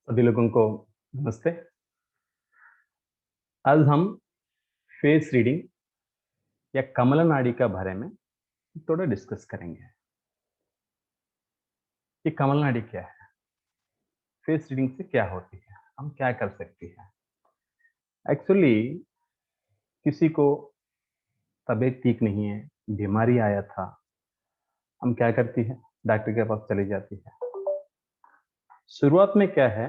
सभी लोगों को नमस्ते। आज हम फेस रीडिंग या कमला नाड़ी का बारे में थोड़ा डिस्कस करेंगे। ये कमला नाड़ी क्या है, फेस रीडिंग से क्या होती है, हम क्या कर सकते हैं। एक्चुअली किसी को तबीयत ठीक नहीं है, बीमारी आया था, हम क्या करती है, डॉक्टर के पास चली जाती है। शुरुआत में क्या है,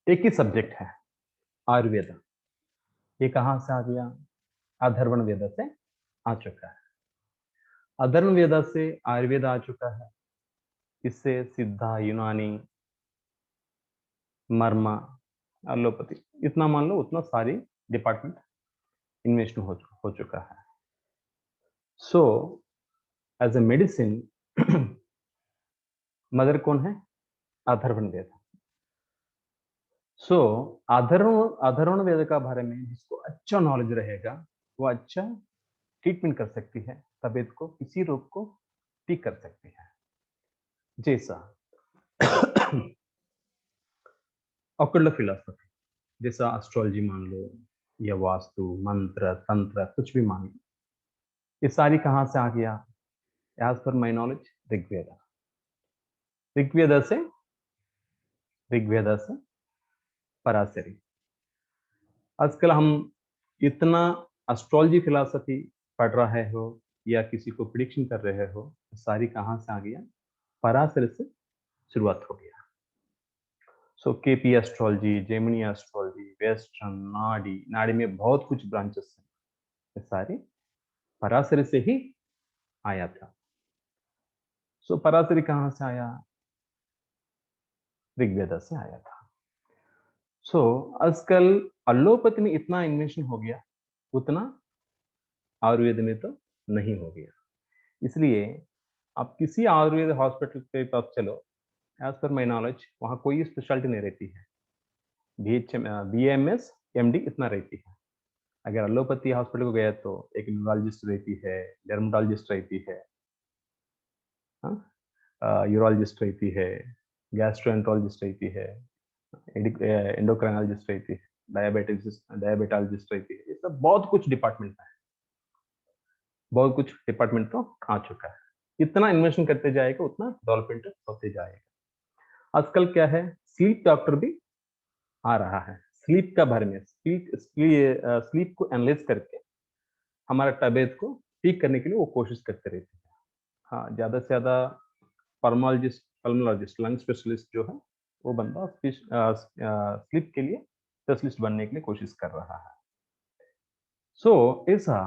एक ही सब्जेक्ट है, आयुर्वेद। ये कहाँ से आ गया, अथर्वण वेद से आ चुका है। अथर्वण वेद से आयुर्वेद आ चुका है। इससे सिद्धा, यूनानी, मर्मा, एलोपैथी, इतना मान लो उतना सारी डिपार्टमेंट इन्वेस्ट हो चुका है। So as a medicine mother कौन है, अथर्वण वेद। सो अथर्वण वेद का बारे में जिसको अच्छा नॉलेज रहेगा वो अच्छा ट्रीटमेंट कर सकती है, तबीयत को, किसी रोग को ठीक कर सकती है। जैसा ऑकल्ट फिलॉसफी, जैसा एस्ट्रोलॉजी मान लो, या वास्तु, मंत्र, तंत्र, कुछ भी मान लो, ये सारी कहां से आ गया। As per my knowledge, Rigveda. Rigveda से ऋग्वेद से पराशरी। आजकल हम इतना एस्ट्रोलॉजी फिलॉसफी पढ़ रहे हो या किसी को प्रिडिक्शन कर रहे हो, सारी कहां से आ गया, पराशर से शुरुआत हो गया। So KP astrology, Jaimini astrology, western, Nadi, Nadi में बहुत कुछ ब्रांचेस हैं, ये सारी पराशर से ही आया था। सो पराशरी कहां से आया, ऋग्वेद से आया था। सो आजकल एलोपैथी में इतना इन्वेंशन हो गया, उतना आयुर्वेद में तो नहीं हो गया। इसलिए आप किसी आयुर्वेद हॉस्पिटल के पास चलो, एज पर माई नॉलेज वहाँ कोई स्पेशलिटी नहीं रहती है। BMS MD इतना रहती है। अगर एलोपैथी हॉस्पिटल को गया तो एक न्यूरोलॉजिस्ट रहती है, डर्मेटोलॉजिस्ट रहती है, यूरोलॉजिस्ट रहती है, गैस्ट्रोएंट्रोलॉजिस्ट रहती है, एंडोक्राइनोलॉजिस्ट रहती है, डायबिटोलॉजिस्ट रहती है। ये सब बहुत कुछ डिपार्टमेंट है, बहुत कुछ डिपार्टमेंट तो आ चुका है। इतना इन्वेस्टमेंट करते जाएगा उतना डेवलपमेंट होते जाएगा। आजकल क्या है, स्लीप डॉक्टर भी आ रहा है। स्लीप का बारे में, स्लीप को एनालाइज करके हमारा तबीयत को ठीक करने के लिए वो कोशिश करते रहते हैं। हाँ, ज्यादा से ज्यादा पल्मोलॉजिस्ट, लंग स्पेशलिस्ट जो है, वो बंदा स्लीप के लिए स्पेशलिस्ट बनने के लिए कोशिश कर रहा है। सो ऐसा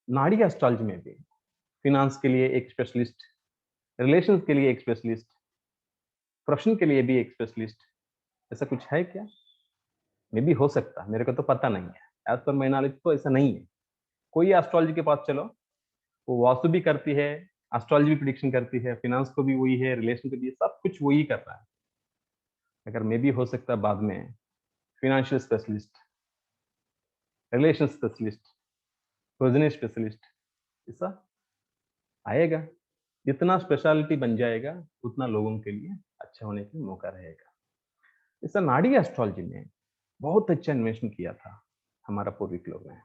नाड़ी एस्ट्रोलॉजी में भी फिनांस के लिए एक स्पेशलिस्ट, रिलेशंस के लिए एक स्पेशलिस्ट, प्रोफेशन के लिए भी एक स्पेशलिस्ट, ऐसा कुछ है क्या? मे भी हो सकता है, मेरे को तो पता नहीं है। एज पर माई नॉलेज तो ऐसा नहीं है। कोई एस्ट्रोलॉजी के पास चलो, वो वास्तु भी करती है, एस्ट्रोलॉजी भी प्रिडिक्शन करती है, फिनांस को भी वही है, रिलेशन को भी, सब कुछ वही कर रहा है। अगर मे भी हो सकता है बाद में financial specialist, relation specialist, progeny specialist, ऐसा आएगा। जितना स्पेशलिटी बन जाएगा उतना लोगों के लिए अच्छा होने का मौका रहेगा। ऐसा नाड़ी एस्ट्रोलॉजी में बहुत अच्छा इन्वेस्टन किया था हमारा पूर्वज लोग ने।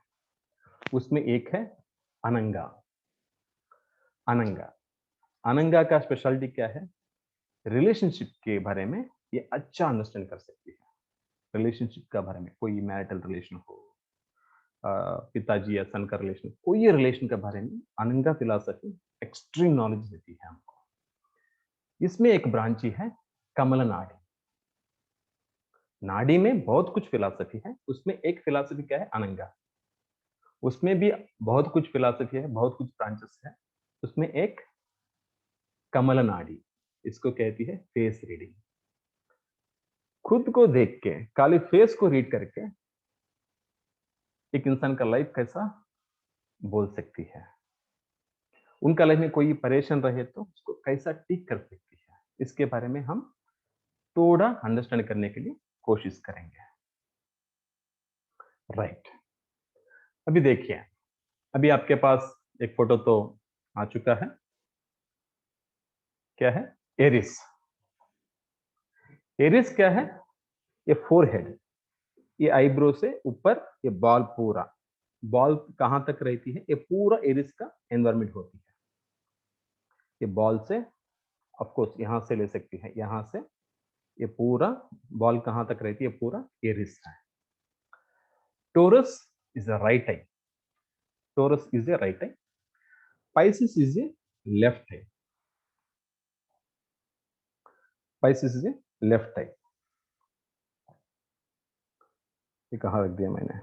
उसमें एक है अनंगा। अनंगा अनंगा का स्पेशलिटी क्या है, रिलेशनशिप के बारे में ये अच्छा अंडरस्टैंड कर सकती है। रिलेशनशिप का बारे में, कोई मैरिटल रिलेशन हो, पिताजी या सन का रिलेशन, कोई रिलेशन के बारे में अनंगा फिलॉसफी एक्सट्रीम नॉलेज देती है हमको। इसमें एक ब्रांची है कमल नाड़ी। नाड़ी में बहुत कुछ फिलॉसफी है, उसमें एक फिलॉसफी क्या है, अनंगा। उसमें भी बहुत कुछ फिलॉसफी है, बहुत कुछ ब्रांचेस है। उसमें एक कमल नाड़ी, इसको कहती है फेस रीडिंग। खुद को देख के, खाली फेस को रीड करके एक इंसान का लाइफ कैसा बोल सकती है, उनका लाइफ में कोई परेशान रहे तो उसको कैसा ठीक कर सकती है, इसके बारे में हम थोड़ा अंडरस्टैंड करने के लिए कोशिश करेंगे। राइट, अभी देखिए, अभी आपके पास एक फोटो तो आ चुका है। क्या है? एरिस। एरिस क्या है? ये फोरहेड, ये आईब्रो से ऊपर, ये बॉल पूरा, बॉल कहां तक रहती है? ये पूरा एरिस का एनवायरमेंट होती है। ये बॉल से ऑफ कोर्स यहां से ले सकती है, यहां से ये पूरा बॉल कहां तक रहती है? पूरा एरिस है। Taurus is a right eye, Taurus is a right eye, Pisces is a left eye, Pisces is a left eye. ये कहां रख दिया मैंने?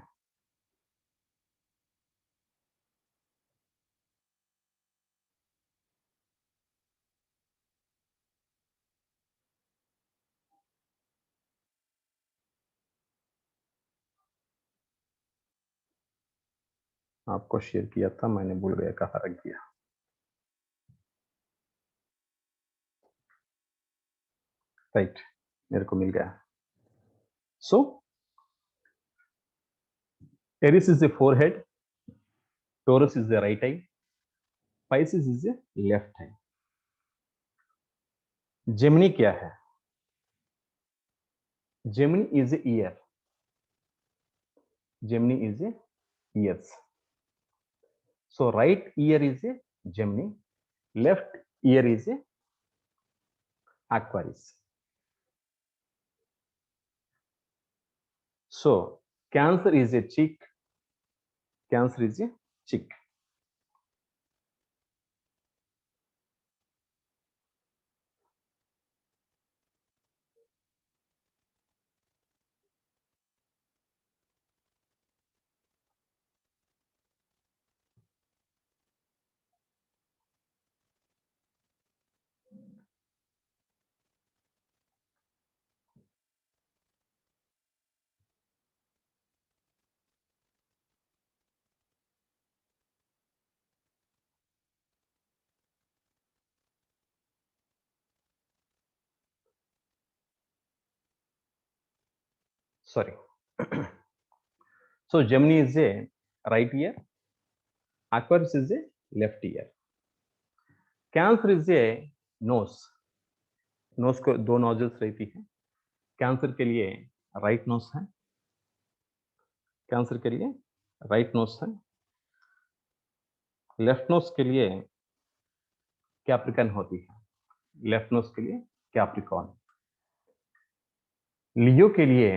आपको शेयर किया था, मैंने भूल गया कहां रख दिया। राइट, मेरे को मिल गया। So Aries is a forehead, Taurus is the right eye, Pisces is a left eye. Gemini क्या है? Gemini is a ear, Gemini is a ears. So right ear is a Gemini, left ear is a Aquarius. So Cancer is a chick, Cancer is a chick. Sorry. So Gemini is a right ear, Aquarius is a left ear. Cancer is a nose, nose को दो nozzles रहती है। Cancer के लिए right knows है, cancer के लिए right knows है। लेफ्ट नोज के लिए कैप्रिकॉर्न होती है, लेफ्ट नोज के लिए कैप्रिकॉर्न। लियो के लिए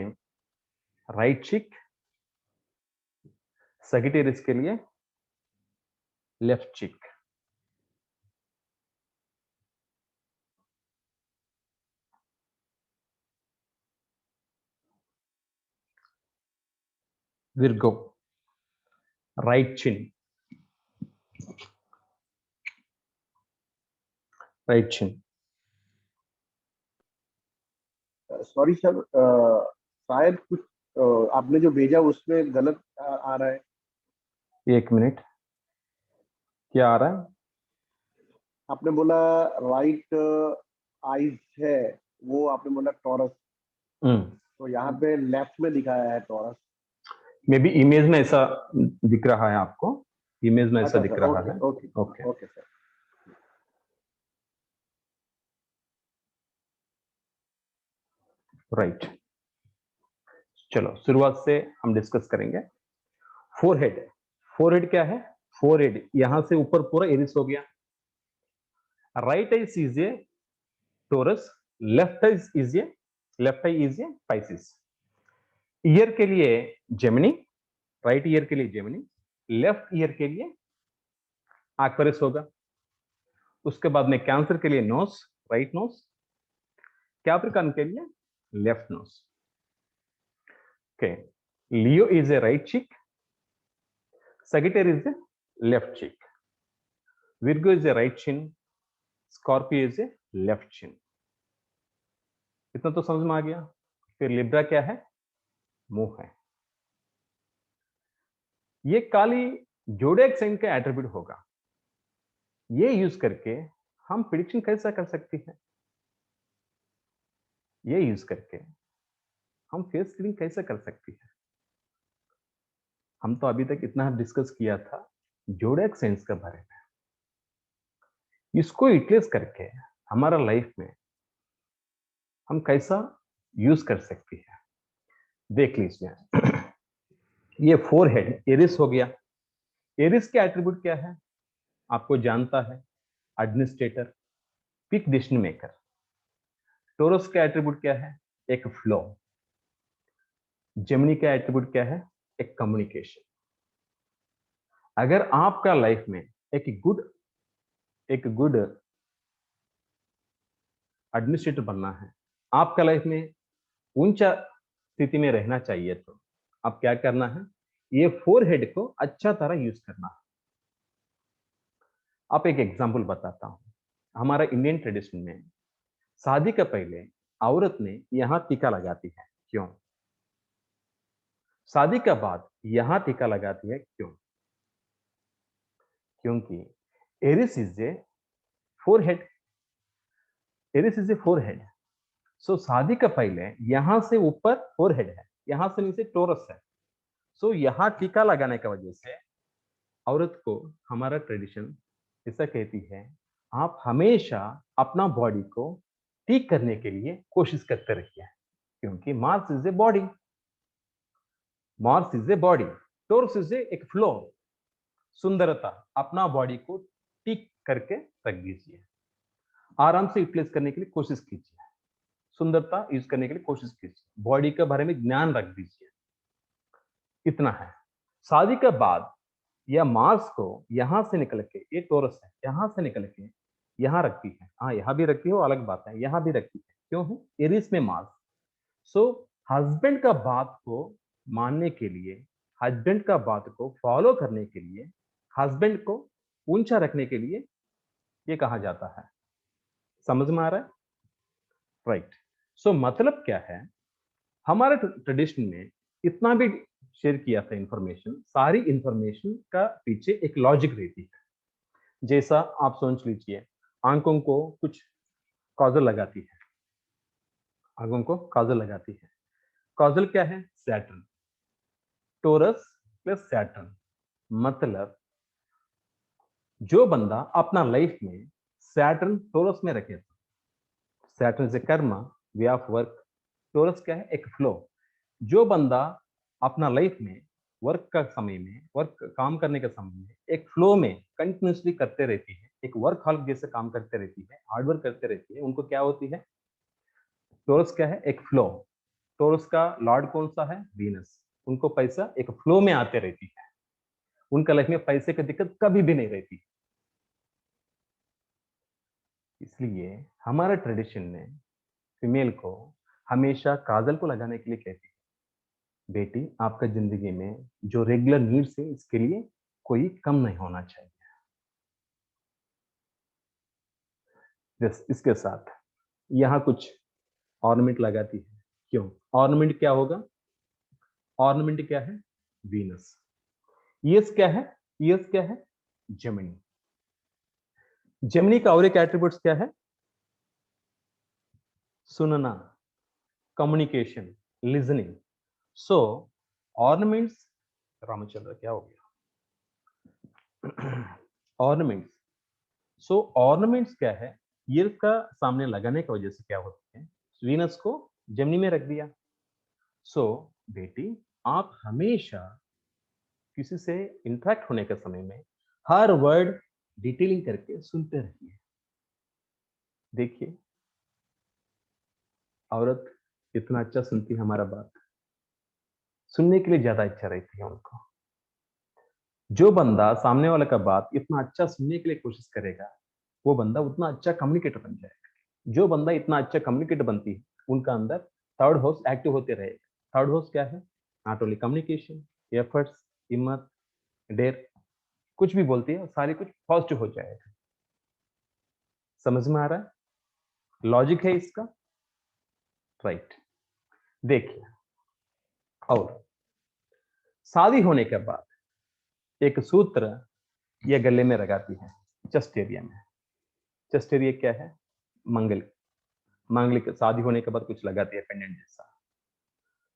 राइट चिक, सगिटेरियस के लिए लेफ्ट चिक। Virgo, right chin, right chin. Sorry sir, शायद कुछ आपने जो भेजा उसमें गलत आ रहा है। एक मिनट, क्या आ रहा है? आपने बोला राइट आईज है, वो आपने बोला टॉरस, तो यहाँ पे लेफ्ट में दिखाया है टॉरस। मे बी इमेज में ऐसा दिख रहा है आपको, इमेज में ऐसा अच्छा दिख सर, रहा ओके है। Okay okay okay sir. Right, चलो शुरुआत से हम डिस्कस करेंगे। फोरहेड, फोरहेड क्या है? फोरहेड यहां से ऊपर पूरा एरिस हो गया। Right eye is a Taurus, left eye is a, left eye is a Pisces. Ear के लिए जेमिनी, राइट ईयर के लिए जेमिनी, लेफ्ट ईयर के लिए एक्वेरियस होगा। उसके बाद में कैंसर के लिए नोस, राइट नोस, कैप्रिकॉर्न के लिए left nose. Okay, Leo is a right cheek, Sagittarius is a left cheek, Virgo is a right chin, Scorpio is a left chin. इतना तो समझ में आ गया। फिर लिब्रा क्या है? मुंह है। ये काली जोडिएक साइन का एट्रीब्यूट होगा। ये यूज करके हम प्रिडिक्शन कैसा कर सकते हैं? ये यूज करके हम फेस रीडिंग कैसे कर सकते हैं? हम तो अभी तक इतना डिस्कस किया था जोडिएक साइंस के बारे में। इसको यूटिलाइज करके हमारा लाइफ में हम कैसा यूज कर सकते हैं। देख लीजिए, ये फोरहेड एरिस हो गया। एरिस के एट्रीब्यूट क्या है आपको जानता है, administrator, pick decision maker. Taurus का एट्रीब्यूट क्या है, एक फ्लो। जेमिनी का एट्रीब्यूट क्या है, एक कम्युनिकेशन। अगर आपका लाइफ में एक गुड एडमिनिस्ट्रेटर बनना है, आपका लाइफ में ऊंचा स्थिति में रहना चाहिए, तो आप क्या करना है, ये फोरहेड को अच्छा तरह यूज करना है। आप एक एग्जांपल बताता हूं। हमारा इंडियन ट्रेडिशन में शादी का पहले औरत ने यहां टीका लगाती है, क्यों? शादी का बाद यहां टीका लगाती है, क्यों? क्योंकि Aries is a forehead. Aries is a forehead. So शादी का पहले यहां से ऊपर फोरहेड है, यहां से नीचे टोरस है। सो यहां टीका लगाने की वजह से औरत को हमारा ट्रेडिशन ऐसा कहती है, आप हमेशा अपना बॉडी को ठीक करने के लिए कोशिश करते रहिए, क्योंकि Mars is a body. Mars is a body, Taurus is a एक फ्लो। सुंदरता, अपना बॉडी को ठीक करके रख दीजिए, आराम से यूटिलाइज करने के लिए कोशिश कीजिए, सुंदरता यूज करने के लिए कोशिश कीजिए, बॉडी के बारे में ज्ञान रख दीजिए। इतना है। शादी के बाद या मार्स को यहां से निकल के, ये टोरस है, यहां से निकल के यहां रखती है। हाँ, यहां भी रखती है, वो अलग बात है, यहां भी रखती है। क्यों है? एरिस में मार्स। सो हस्बैंड का बात को मानने के लिए, हस्बैंड का बात को फॉलो करने के लिए, हस्बैंड को ऊंचा रखने के लिए ये कहा जाता है। समझ में आ रहा है? राइट। सो मतलब क्या है, हमारे ट्रेडिशन में इतना भी शेयर किया था इंफॉर्मेशन, सारी इंफॉर्मेशन का पीछे एक लॉजिक रहती है। जैसा आप सोच लीजिए, आंखों को कुछ काजल लगाती है, आंखों को काजल लगाती है। काजल क्या है? सैटर्न। टोरस प्लस सैटर्न, मतलब जो बंदा अपना लाइफ में सैटर्न टोरस में रखे, सैटर्न से कर्म, वे ऑफ वर्क। टोरस क्या है? एक फ्लो। जो बंदा अपना लाइफ में वर्क का समय में, वर्क काम करने के समय में एक फ्लो में कंटिन्यूसली करते रहती है, एक वर्क हॉलिक जैसे काम करते रहती है, हार्डवर्क करते रहती है, उनको क्या होती है? टोरस क्या है? एक फ्लो। टोरस का लॉर्ड कौन सा है? वीनस। उनको पैसा एक फ्लो में आते रहती है, उनका लाइफ में पैसे की दिक्कत कभी भी नहीं रहती। इसलिए हमारा ट्रेडिशन में फीमेल को हमेशा काजल को लगाने के लिए कहती है, बेटी आपका जिंदगी में जो रेगुलर नीड्स है, इसके लिए कोई कम नहीं होना चाहिए। इसके साथ यहाँ कुछ ऑर्नामेंट लगाती है, क्यों? ऑर्नामेंट क्या होगा? ऑर्नामेंट क्या है? वीनस। ईएस क्या है? ईएस क्या है? जेमिनी। जेमिनी का और एक एट्रीब्यूट्स क्या है? सुनना, कम्युनिकेशन, लिसनिंग। सो ऑर्नामेंट्स, रामचंद्र क्या हो गया? ऑर्नामेंट्स। सो ऑर्नामेंट्स क्या है? ईयर का सामने लगाने की वजह से क्या होती है? वीनस को जेमिनी में रख दिया। सो बेटी आप हमेशा किसी से इंटरेक्ट होने के समय में हर वर्ड डिटेलिंग करके सुनते रहिए। देखिए, औरत इतना अच्छा सुनती है, हमारा बात सुनने के लिए ज्यादा इच्छा रहती है उनको। जो बंदा सामने वाले का बात इतना अच्छा सुनने के लिए कोशिश करेगा, वो बंदा उतना अच्छा कम्युनिकेटर बन जाएगा। जो बंदा इतना अच्छा कम्युनिकेटर बनती है, उनका अंदर थर्ड हाउस एक्टिव होते रहेगा। थर्ड हाउस क्या है? नॉट ओनली कम्युनिकेशन, एफर्ट्स, हिम्मत, डेर, कुछ भी बोलती है सारी कुछ पॉजिटिव हो जाएगा। समझ में आ रहा है? लॉजिक है इसका। राइट। देखिए, और शादी होने के बाद एक सूत्र ये गले में लगाती है, चेस्ट एरिया में। चेस्ट एरिया क्या है? मंगल। मांगलिक, शादी होने के बाद कुछ लगाती है पेंडेंट जैसा।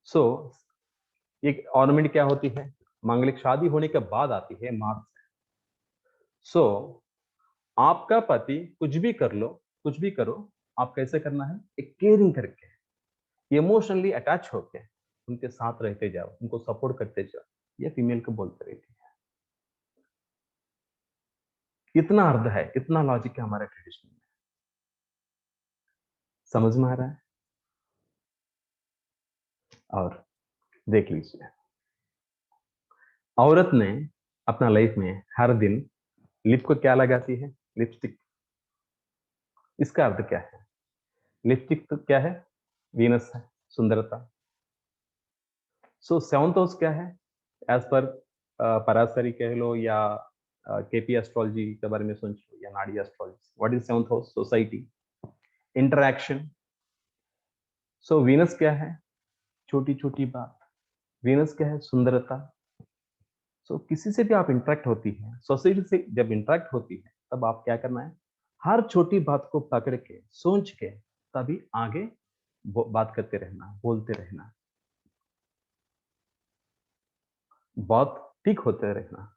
सो एक ऑर्नामेंट क्या होती है? मांगलिक शादी होने के बाद आती है मार्स। सो आपका पति कुछ भी कर लो, कुछ भी करो, आप कैसे करना है, एक केयरिंग करके, इमोशनली अटैच होके उनके साथ रहते जाओ, उनको सपोर्ट करते जाओ। ये फीमेल को बोलते रहती है। इतना अर्थ है, इतना लॉजिक है हमारे ट्रेडिशन में। समझ में आ रहा है? और देख लीजिए, औरत ने अपना लाइफ में हर दिन लिप को क्या लगाती है, लिपस्टिक। इसका अर्थ क्या है? लिपस्टिक तो क्या है, वीनस है, सुंदरता। सो सेवंथ हाउस क्या है, एज पर पराशरी कह लो या केपी एस्ट्रोलॉजी के बारे में सोच लो या नाड़ी astrology. What is seventh house? Society, interaction. So Venus क्या है, छोटी छोटी बात। वीनस क्या है, सुंदरता। सो किसी से भी आप इंटरेक्ट होती है, सोसाइटी से जब इंटरेक्ट होती है, तब आप क्या करना है, हर छोटी बात को पकड़ के सोच के तभी आगे बात करते रहना, बोलते रहना, बहुत ठीक होते रहना।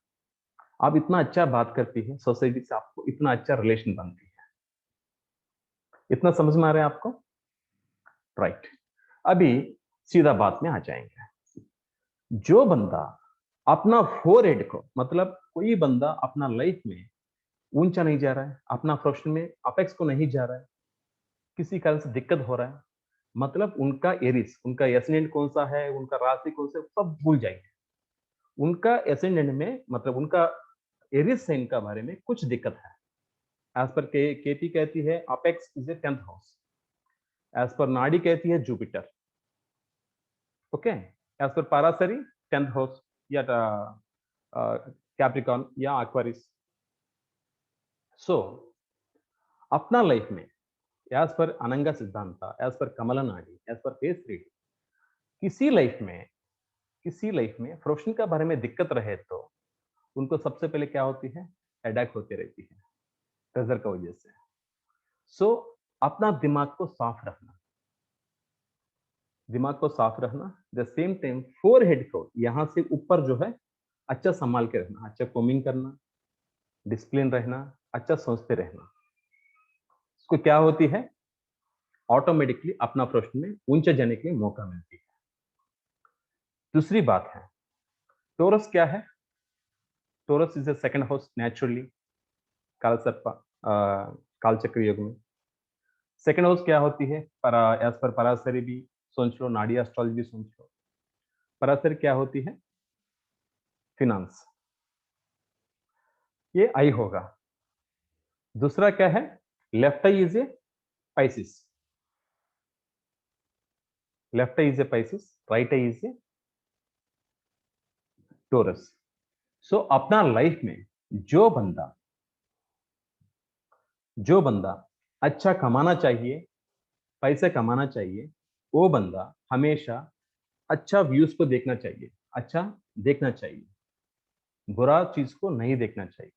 आप इतना अच्छा बात करती है, सोसाइटी से आपको इतना अच्छा रिलेशन बनती है। इतना समझ में आ रहा है आपको? राइट। अभी सीधा बात में आ जाएंगे। जो बंदा अपना फोरहेड को, मतलब कोई बंदा अपना लाइफ में ऊंचा नहीं जा रहा है, अपना प्रोफेशन में अपेक्स को नहीं जा रहा है, किसी कारण से दिक्कत हो रहा है, मतलब उनका एरिस, उनका एसेंडेंट कौन सा है, उनका राशि कौन सा, सब भूल जाएंगे। उनका एसेंडेंट में, मतलब उनका एरिस साइन का बारे में कुछ दिक्कत है। एज पर केपी कहती है apex is a 10th house. As per Nadi कहती है Jupiter. Okay. As per Parashari 10th house या कैप्रिकॉन या एक्वारिस। सो अपना लाइफ में एज पर अनंगा सिद्धांत, एज पर कमला नाड़ी, एज पर फेस रीडिंग, किसी लाइफ में प्रोफेशन के बारे में दिक्कत रहे तो उनको सबसे पहले क्या होती है, हेडेक होती रहती है प्रेशर की वजह से। सो अपना दिमाग को साफ रखना, द सेम टाइम फोरहेड को यहां से ऊपर जो है अच्छा संभाल के रखना, अच्छा कोमिंग करना, डिसिप्लिन रहना, अच्छा सोचते रहना। इसको क्या होती है, ऑटोमेटिकली अपना प्रोफेशन में ऊंचे जाने के लिए मौका मिलती है। दूसरी बात है, टोरस क्या है? Taurus is a second house naturally, काल सर्प, काल चक्र योग में। सेकंड हाउस क्या होती है, एज पर पराशरी भी सोच लो, नाड़ी एस्ट्रोलॉजी भी सोच लो। पराशरी क्या होती है, फिनांस, ये आई होगा। दूसरा क्या है, left eye is a Pisces, left eye is a Pisces, right eye is a Taurus. So अपना लाइफ में जो बंदा जो बंदा अच्छा कमाना चाहिए, पैसे कमाना चाहिए, वो बंदा हमेशा अच्छा व्यूज को देखना चाहिए, अच्छा देखना चाहिए, बुरा चीज को नहीं देखना चाहिए।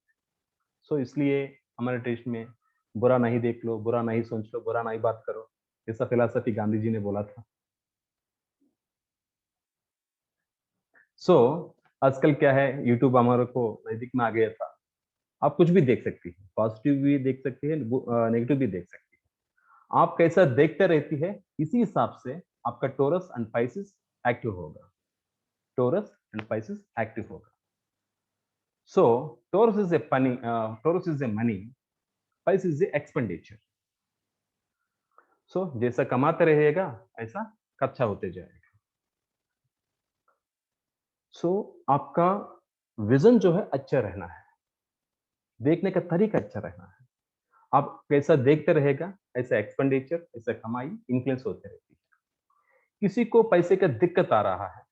सो इसलिए हमारे देश में बुरा नहीं देख लो, बुरा नहीं सोच लो, बुरा नहीं बात करो, ऐसा फिलॉसफी गांधी जी ने बोला था। सो आजकल क्या है, यूट्यूब हमारे को नजदीक में आ गया था, आप कुछ भी देख सकती है, पॉजिटिव भी देख सकती है, नेगेटिव भी देख सकती है। आप कैसा देखते रहती है, इसी हिसाब से आपका टोरस एंड पाइसिस एक्टिव होगा, टोरस एंड पाइसिस एक्टिव होगा। So Taurus is a money, Pisces is a expenditure. So जैसा कमाते रहेगा ऐसा खर्चा होते जाएगा। सो आपका विजन जो है अच्छा रहना है, देखने का तरीका अच्छा रहना है। आप कैसा देखते रहेगा ऐसा एक्सपेंडिचर, ऐसा कमाई इन्फ्लुएंस होते रहती है। किसी को पैसे का दिक्कत आ रहा है,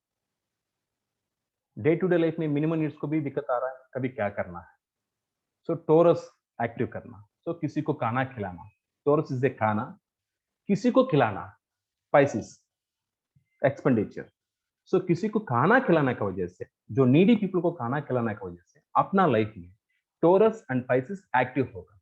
डे टू डे लाइफ में मिनिमम नीड्स को भी दिक्कत आ रहा है, कभी क्या करना है, सो टोरस एक्टिव करना। सो किसी को खाना खिलाना, टोरस इज ए खाना, किसी को खिलाना, पाइसिस एक्सपेंडिचर। सो किसी को खाना खिलाने की वजह से, जो नीडी पीपल को खाना खिलाने की वजह से अपना लाइफ में टोरस एंड पाइसिस एक्टिव होगा।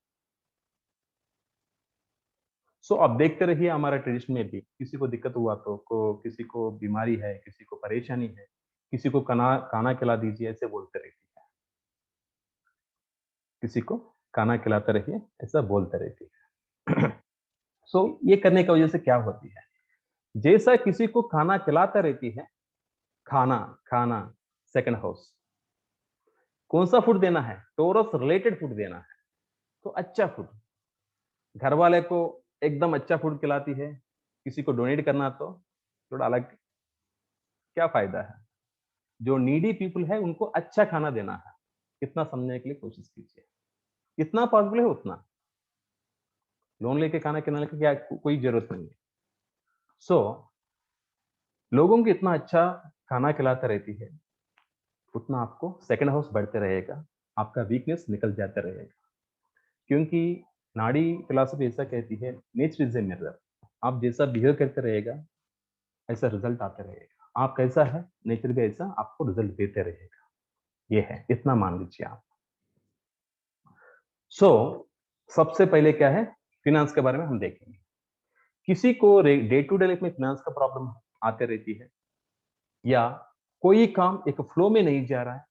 सो अब देखते रहिए हमारा ट्रेडिशन में भी किसी को दिक्कत हुआ तो किसी को बीमारी है, किसी को परेशानी है, किसी को खाना खाना खिला दीजिए ऐसे बोलते रहती है, किसी को खाना खिलाते रहिए ऐसा बोलते रहती है। सो ये करने की वजह से क्या होती है, जैसा किसी को खाना खिलाता रहती है, खाना खाना सेकंड हाउस, कौन सा फूड देना है, टोरस रिलेटेड फूड देना है, तो अच्छा फूड। घर वाले को एकदम अच्छा फूड खिलाती है, किसी को डोनेट करना तो थोड़ा अलग, क्या फायदा है। जो नीडी पीपल है उनको अच्छा खाना देना है, कितना समझने के लिए कोशिश कीजिए, इतना पॉसिबल है उतना। लोन लेके खाना खिलाने की क्या कोई जरूरत नहीं है। सो लोगों को इतना अच्छा खाना खिलाता रहती है, उतना आपको सेकंड हाउस बढ़ते रहेगा, आपका वीकनेस निकल जाता रहेगा। क्योंकि नाड़ी फिलॉसफी ऐसा कहती है, नेचर इज ए मिरर, आप जैसा बिहेव करते रहेगा ऐसा रिजल्ट आते रहेगा। आप कैसा है, नेचर भी ऐसा आपको रिजल्ट देते रहेगा। ये है, इतना मान लीजिए आप। सो सबसे पहले क्या है, फिनेंस के बारे में हम देखेंगे। किसी को डे टू डे लाइफ में फिनेंस का प्रॉब्लम आते रहती है, या कोई काम एक फ्लो में नहीं जा रहा है,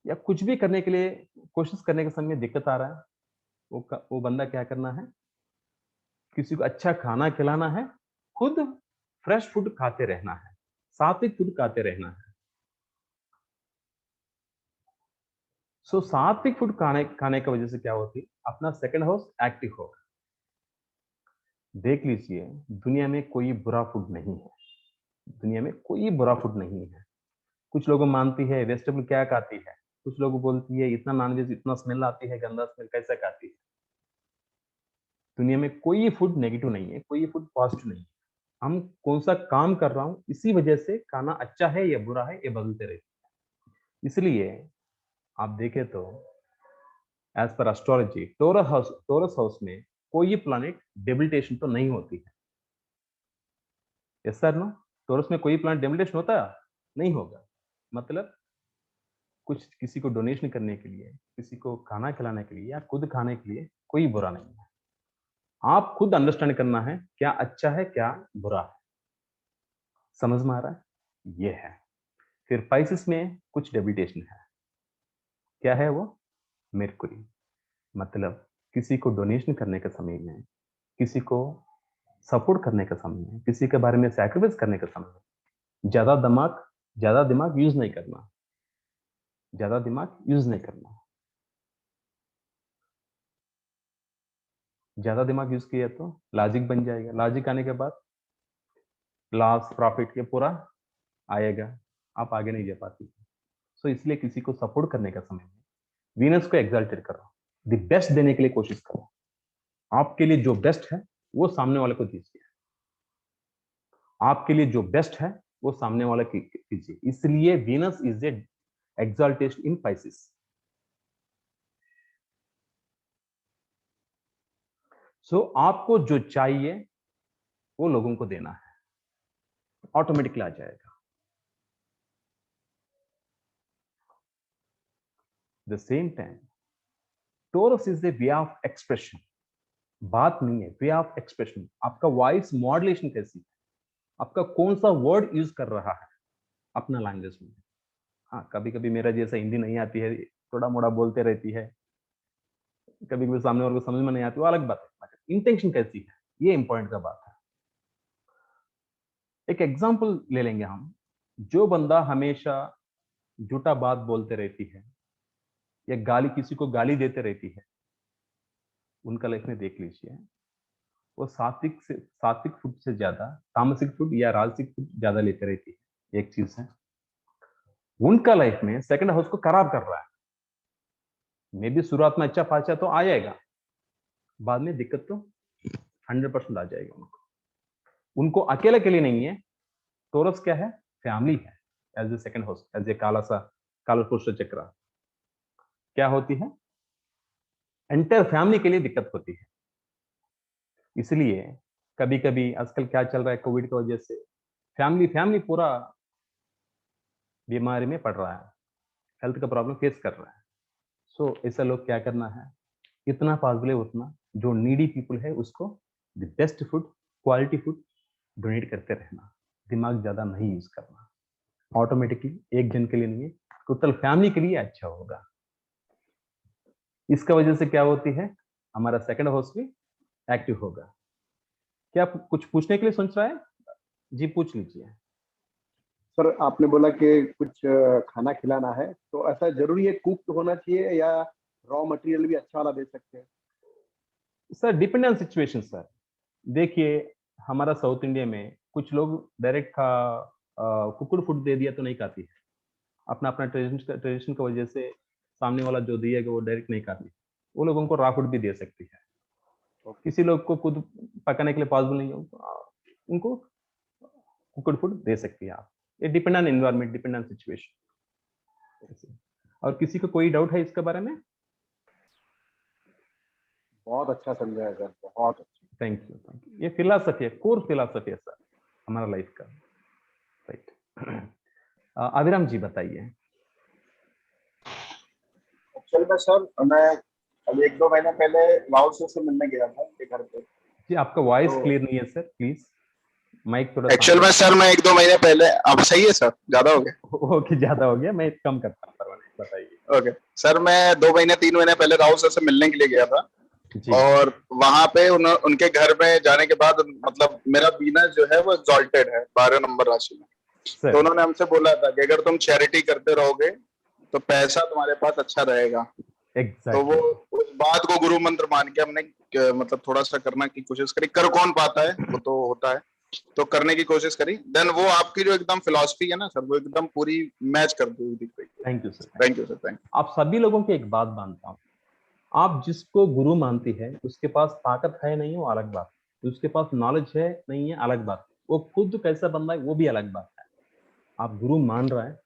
या कुछ भी करने के लिए कोशिश करने के समय दिक्कत आ रहा है, वो बंदा क्या करना है, किसी को अच्छा खाना खिलाना है, खुद फ्रेश फूड खाते रहना है, सात्विक फूड खाते रहना है। सो सात्विक फूड खाने खाने की वजह से क्या होती है, अपना सेकंड हाउस एक्टिव होगा। देख लीजिए, दुनिया में कोई बुरा फूड नहीं है, दुनिया में कोई बुरा फूड नहीं है। कुछ लोग मानती है वेजिटेबल क्या खाती है, कुछ लोग बोलती है इतना नॉनवेज इतना स्मेल आती है, गंदा स्मेल कैसे खाती है। दुनिया में कोई फूड नेगेटिव नहीं है, कोई फूड पॉजिटिव नहीं है। हम कौन सा काम कर रहा हूं, इसी वजह से खाना अच्छा है या बुरा है ये बदलते रहते हैं। इसलिए आप देखें तो as per astrology, torus house में कोई प्लैनेट डेबिलिटेशन तो नहीं होती है। यस सर नो, टोरस में कोई प्लैनेट डेबिलिटेशन होता है नहीं होगा। मतलब कुछ किसी को डोनेशन करने के लिए, किसी को खाना खिलाने के लिए या खुद खाने के लिए कोई बुरा नहीं है। आप खुद अंडरस्टैंड करना है क्या अच्छा है क्या बुरा है। समझ में आ रहा है, ये है। फिर पाइसेस में कुछ डेबिलिटेशन है, क्या है वो, मेर्कुरी। मतलब किसी को डोनेशन करने के समय में, किसी को सपोर्ट करने के समय में, किसी के बारे में सैक्रिफाइस करने के समय में ज्यादा दिमाग यूज नहीं करना, ज्यादा दिमाग यूज नहीं करना। ज्यादा दिमाग यूज किया तो लॉजिक बन जाएगा, लॉजिक आने के बाद लॉस प्रॉफिट के पूरा आएगा, आप आगे नहीं जा पाती। सो इसलिए किसी को सपोर्ट करने का समय में वीनस को एक्साल्टेड करो, द बेस्ट देने के लिए कोशिश करो। आपके लिए जो बेस्ट है वो सामने वाले को दीजिए, आपके लिए जो बेस्ट है वो सामने वाले की कीजिए। इसलिए Venus is a exaltation in Pisces. So आपको जो चाहिए वो लोगों को देना है, ऑटोमेटिकली आ जाएगा। The same time Taurus is a way of expression, बात नहीं है, वे ऑफ एक्सप्रेशन। आपका वॉइस मॉड्यूलेशन कैसी है, आपका कौन सा वर्ड यूज कर रहा है अपना लैंग्वेज में। हाँ, कभी कभी मेरा जैसा हिंदी नहीं आती है, थोड़ा मोड़ा बोलते रहती है, कभी कभी सामने वाले को समझ में नहीं आती, वो अलग बात है, मगर इंटेंशन कैसी है ये इंपॉर्टेंट का बात है। एक एग्जांपल ले लेंगे हम, जो बंदा हमेशा झूठा बात बोलते रहती है या गाली, किसी को गाली देते रहती है, उनका लाइफ में देख लीजिए, वो सात्विक फूड से ज्यादा तामसिक फूड या राजसिक फूड ज्यादा लेते रहती है। एक चीज है, उनका लाइफ में सेकंड हाउस को खराब कर रहा है। मे भी शुरुआत में अच्छा फाचा तो आएगा, बाद में दिक्कत तो 100% आ जाएगा उनको। उनको अकेले के लिए नहीं है, टोरस क्या है, फैमिली है। As a second house, as a काला पुरुष चक्र क्या होती है, एंटायर फैमिली के लिए दिक्कत होती है। इसलिए कभी कभी आजकल क्या चल रहा है, कोविड की वजह से फैमिली फैमिली पूरा बीमारी में पड़ रहा है, हेल्थ का प्रॉब्लम फेस कर रहा है। सो ऐसा लोग क्या करना है, इतना पॉसिबल है उतना जो नीडी पीपल है उसको the best food, quality food donate करते रहना, दिमाग ज्यादा नहीं यूज करना। ऑटोमेटिकली एक जन के लिए नहीं है, टोटल फैमिली के लिए अच्छा होगा। इसका वजह से क्या होती है, हमारा सेकंड हाउस भी एक्टिव होगा। क्या आप कुछ पूछने के लिए सोच रहा है? जी पूछ लीजिए। सर आपने बोला कि कुछ खाना खिलाना है, तो ऐसा जरूरी है कुक होना चाहिए या रॉ मटेरियल भी अच्छा वाला दे सकते हैं? Sir depend on situation sir. देखिए हमारा साउथ इंडिया में कुछ लोग डायरेक्ट कुकड फूड दे दिया तो नहीं खाती है, अपना अपना ट्रेडिशन की वजह से सामने वाला जो दिएगा वो डायरेक्ट नहीं खाती। वो लोगों को रॉ फूड भी दे सकती है। ओके। किसी लोग को खुद पकाने के लिए पॉसिबल नहीं हो तो उनको कुकड फूड दे सकती है आप। ये depend on environment, depend on situation. और किसी को कोई डाउट है इसके बारे में? बहुत अच्छा समझा है सर, बहुत अच्छा। Thank you, thank you. ये फिलॉसफी है, कोर फिलॉसफी है सर हमारा लाइफ का। राइट। अभिराम जी बताइए। एक्चुअली में सर मैं अभी 1-2 महीने पहले राहुल सर से मिलने गया था उनके घर पे। जी आपका वॉइस तो क्लियर नहीं है सर, प्लीज माइक थोड़ा एक्चुअल में सर मैं 1-2 महीने पहले, अब सही है सर? ज्यादा हो गया? ओके ज्यादा हो गया, मैं कम करता हूँ, परवाह नहीं, बताइए। ओके सर, मैं 2 महीने 3 महीने पहले राहुल सर से मिलने के लिए गया था। जी और वहां पे उनके घर में जाने के बाद मतलब मेरा बीनस जो है वो एग्जॉल्टेड है 12 नंबर राशि में। सर। तो उन्होंने हमसे बोला था कि अगर तुम चैरिटी करते रहोगे तो पैसा तुम्हारे पास अच्छा रहेगा। तो वो एग्जैक्टली। उस बात को गुरु मंत्र मान के हमने मतलब थोड़ा सा करना की कोशिश करी। कर कौन पाता है, वो तो होता है, तो करने की कोशिश करी। देन वो आपकी जो एकदम फिलॉसफी है ना सर, वो एकदम पूरी मैच करती हुई दिख रही है। Thank you sir. Thank you sir, thank you. आप सभी लोगों की एक बात मानता हूँ, आप जिसको गुरु मानती है उसके पास ताकत है नहीं, वो अलग बात है। उसके पास नॉलेज है नहीं है, अलग बात है। वो खुद कैसा बंदा है वो भी अलग बात है। आप गुरु मान रहा है,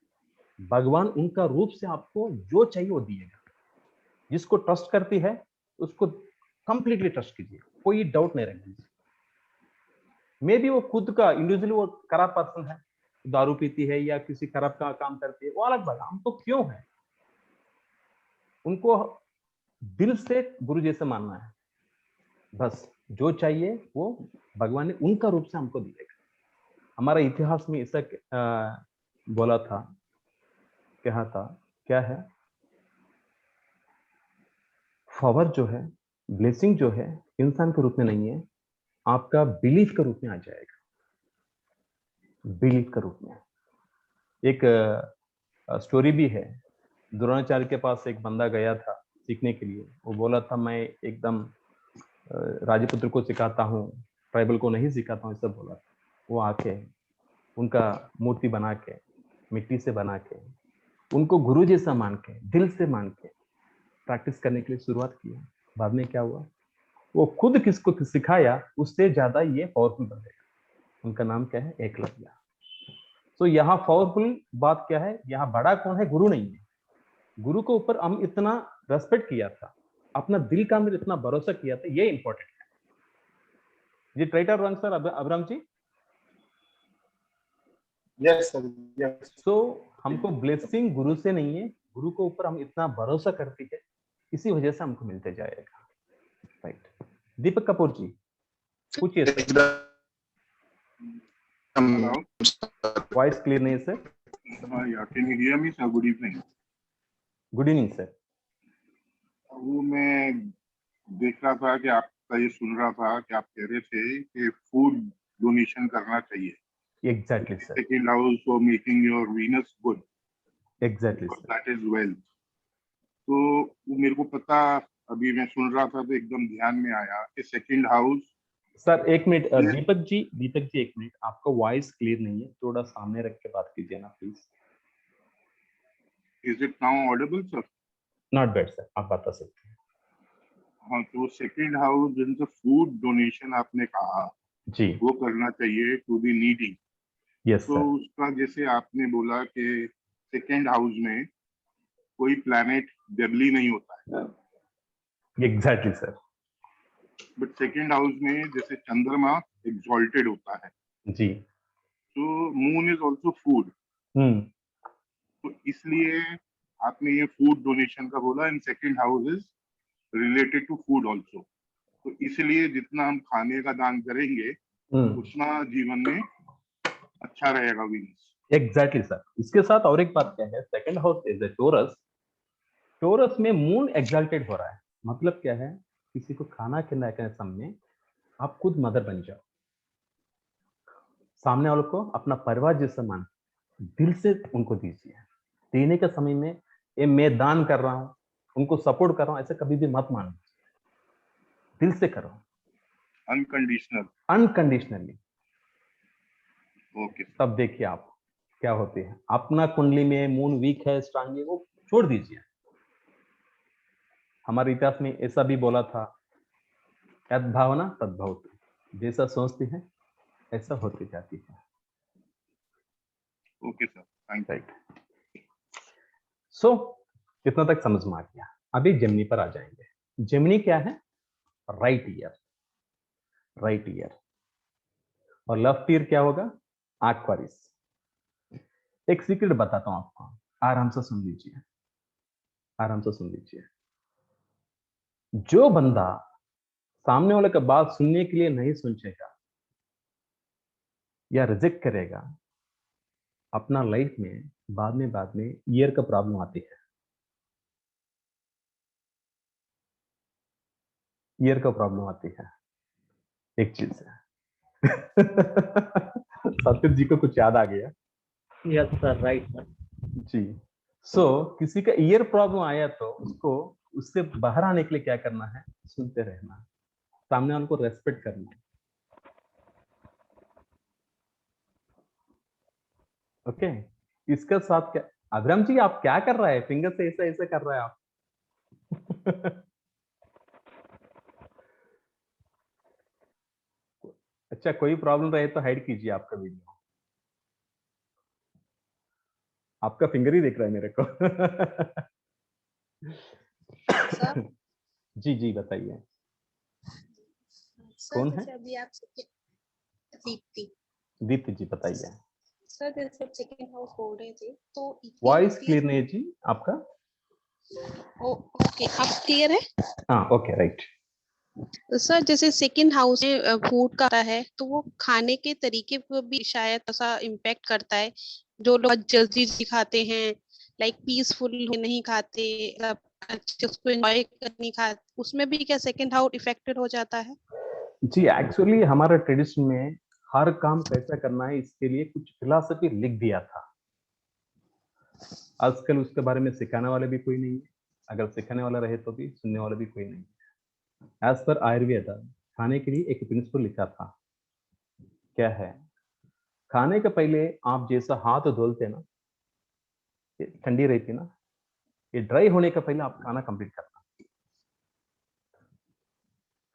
भगवान उनका रूप से आपको जो चाहिए वो दिएगा। जिसको ट्रस्ट करती है उसको कंप्लीटली ट्रस्ट कीजिए, कोई डाउट नहीं रखना। मे बी वो खुद का इंडिविजुअली वो खराब पर्सन है, दारू पीती है या किसी खराब का काम करती है, वो अलग बात है। हमको क्यों है, उनको दिल से गुरु जैसे मानना है। बस जो चाहिए वो भगवान ने उनका रूप से हमको दिएगा। हमारा इतिहास में ऐसा बोला था, कहा था, क्या है, पावर जो है, ब्लेसिंग जो है इंसान के रूप में नहीं है, आपका बिलीफ के रूप में आ जाएगा। बिलीफ के रूप में। एक स्टोरी भी है, द्रोणाचार्य के पास एक बंदा गया था सीखने के लिए। वो बोला था मैं एकदम राजपुत्र को सिखाता हूँ, ट्राइबल को नहीं सिखाता हूँ, ऐसा बोला था। वो आके उनका मूर्ति बना के, मिट्टी से बना के, उनको गुरु जैसा मान के, दिल से मान के प्रैक्टिस करने के लिए शुरुआत किया। बाद में क्या हुआ, वो खुद किसको सिखाया उससे ज्यादा ये पावरफुल बन गया। उनका नाम क्या है, एकलव्य। तो यहाँ पावरफुल बात क्या है, यहाँ बड़ा कौन है, गुरु नहीं है। गुरु के ऊपर हम इतना रेस्पेक्ट किया था, अपना दिल का अंदर इतना भरोसा किया था, ये इंपॉर्टेंट है। जी ट्राइट और रंग sir, Abram ji. Yes sir, yes. So हमको ब्लेसिंग गुरु से नहीं है, गुरु के ऊपर हम इतना भरोसा करते हैं, इसी वजह से हमको मिलते जाएगा। राइट। दीपक कपूर जी पूछिए सर। वॉइस क्लियर नहीं है sir. Can you hear me sir? Good evening. Good evening sir. वो मैं देख रहा था कि आपका ये सुन रहा था कि आप कह रहे थे कि फूड डोनेशन करना चाहिए। Exactly sir. Second house for making your Venus good. Exactly sir. That is wealth. तो वो मेरे को पता, अभी मैं सुन रहा था तो एकदम ध्यान में आया कि सेकंड हाउस। सर एक मिनट, दीपक जी एक मिनट, आपका वॉइस क्लियर नहीं है, थोड़ा सामने रख के बात कीजिए ना please. Is it now Audible sir? Not bad sir, आप बता सकते हैं। हाँ, तो सेकंड हाउस जिनसे फूड डोनेशन आपने कहा जी वो करना चाहिए टू दी नीडी। यस तो सर। उसका जैसे आपने बोला कि सेकंड हाउस में कोई प्लैनेट डेडली नहीं होता है, exactly sir. But second house में जैसे चंद्रमा एग्जॉल्टेड होता है, जी। तो मून इज आल्सो फूड। तो इसलिए आपने ये फूड डोनेशन का बोला, and second house is related to food also. तो इसलिए जितना हम खाने का दान करेंगे उतना जीवन में अच्छा रहेगा वीनस। Exactly sir. इसके साथ और एक बात क्या है, second house is a Taurus. Taurus में मून एग्जल्टेड हो रहा है, मतलब क्या है, किसी को खाना खिलाने के समय आप खुद मदर बन जाओ, सामने वालों को अपना परिवार जैसा मान दिल से उनको दीजिए। देने के समय में ये मैं दान कर रहा हूं, उनको सपोर्ट कर रहा हूं, ऐसा कभी भी मत मानो, दिल से करो, अनकंडीशनली। ओके। तब देखिए आप क्या होते हैं। अपना कुंडली में मून वीक है, स्ट्रांग है, वो छोड़ दीजिए। हमारे इतिहास में ऐसा भी बोला था, यद भावना तद भवति, जैसा सोचती है ऐसा होती जाती है। Okay sir, thank you. So इतना तक समझ में आ गया। अभी जेमिनी पर आ जाएंगे। जेमिनी क्या है? Right year, right year. और लेफ्ट ईयर क्या होगा? एक्वारिस। एक सीक्रेट बताता हूं आपको, आराम से सुन लीजिए, आराम से सुन लीजिए। जो बंदा सामने वाले का बात सुनने के लिए नहीं सोचेगा या रिजेक्ट करेगा, अपना लाइफ में बाद में ईयर का प्रॉब्लम आती है। ईयर का प्रॉब्लम आती है, एक चीज है। सत्यजीत जी को कुछ याद आ गया? यस सर, राइट सर जी। सो किसी का ईयर प्रॉब्लम आया तो उसको उससे बाहर आने के लिए क्या करना है? सुनते रहना, सामने वाले को रेस्पेक्ट करना। ओके, इसके साथ क्या अब्राम जी आप क्या कर रहा है? फिंगर से ऐसा ऐसा कर रहा है आप। अच्छा, कोई प्रॉब्लम रहे तो हाइड कीजिए आपका वीडियो। आपका फिंगर ही दिख रहा है मेरे को। सर जी जी बताइए, कौन है? जैसे अभी आप दीप्ति दीप्ति जी बताइए। सर, जैसे सेकंड हाउस बोल रहे थे तो वॉइस क्लियर नहीं है जी आपका। ओके, अब क्लियर है? हाँ ओके, राइट। सर जैसे सेकंड हाउस में फूड का आता है तो वो खाने के तरीके पर भी शायद ऐसा इम्पैक्ट करता है। जो लोग जल्दी खाते हैं, लाइक पीसफुल नहीं खाते, अच्छे उसको एंजॉय नहीं खाते, उसमें भी क्या सेकंड हाउस इफेक्टेड हो जाता है? जी एक्चुअली हमारे ट्रेडिशन में हर काम कैसा करना है इसके लिए कुछ फिलॉसफी लिख दिया था। आजकल उसके बारे में सिखाने वाले भी कोई नहीं है, अगर सिखाने वाला रहे तो भी सुनने वाला भी कोई नहीं है। एज पर आयुर्वेदा खाने के लिए एक प्रिंसिपल लिखा था। क्या है? खाने के पहले आप जैसा हाथ धोलते ना, ये ठंडी रहती ना, ये ड्राई होने के पहले आप खाना कंप्लीट करना।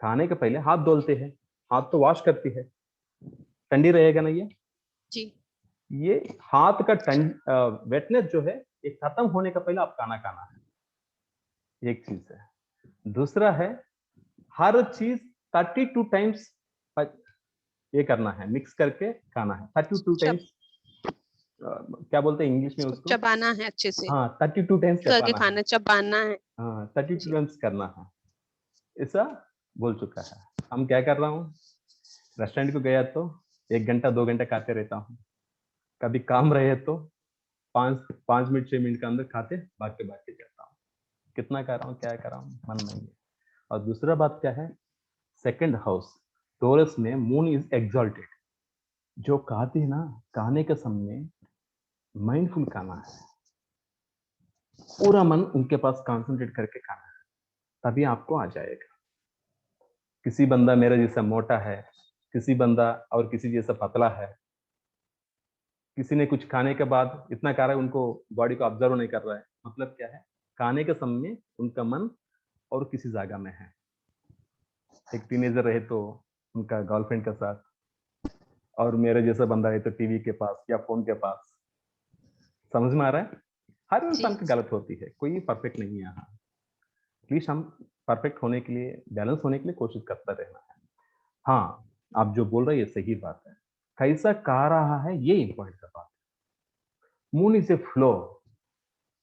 खाने के पहले हाथ धोलते हैं, हाथ तो वॉश करती है, ठंडी रहेगा ना ये जी। ये हाथ का वेटनेस जो है ये खत्म होने का पहले आप खाना खाना है, एक चीज है। दूसरा है हर चीज 32 टाइम्स ये करना है, मिक्स करके खाना है 32 टाइम्स। क्या बोलते हैं इंग्लिश में उसको? चबाना है अच्छे से। हाँ 32 टाइम्स करके खाना, चबाना है। हाँ 32 टाइम्स करना है, ऐसा बोल चुका है। हम क्या कर रहा हूँ, रेस्टोरेंट को गया तो 1 घंटा 2 घंटा खाते रहता हूँ, कभी काम रहे तो 5 मिनट 6 मिनट के अंदर खाते भाग के जाता हूँ। कितना कर रहा हूँ, क्या कर रहा हूँ, मन नहीं है। और दूसरा बात क्या है, सेकंड हाउस टोरस में मून इज एक्सॉल्टेड। जो कहते हैं ना, खाने के समय माइंडफुल खाना है, पूरा मन उनके पास कंसंट्रेट करके खाना है, तभी आपको आ जाएगा। किसी बंदा मेरा जैसा मोटा है, किसी बंदा और किसी जैसा पतला है, किसी ने कुछ खाने के बाद इतना खा रहा है उनको बॉडी को ऑब्जर्व नहीं कर रहा है, मतलब क्या है, खाने के समय उनका मन और किसी जगह में है। एक टीनेजर रहे तो उनका गर्लफ्रेंड के साथ, और मेरे जैसा बंदा है तो टीवी के पास या फोन के पास। समझ में आ रहा है? हर इंसान की गलत होती है, कोई परफेक्ट नहीं है यहाँ। प्लीज हम परफेक्ट होने के लिए, बैलेंस होने के लिए कोशिश करता रहना है। हाँ, आप जो बोल रहे हैं ये सही बात है, कैसा खा रहा है ये इंपॉर्टेंट बात है। Moon is a flow,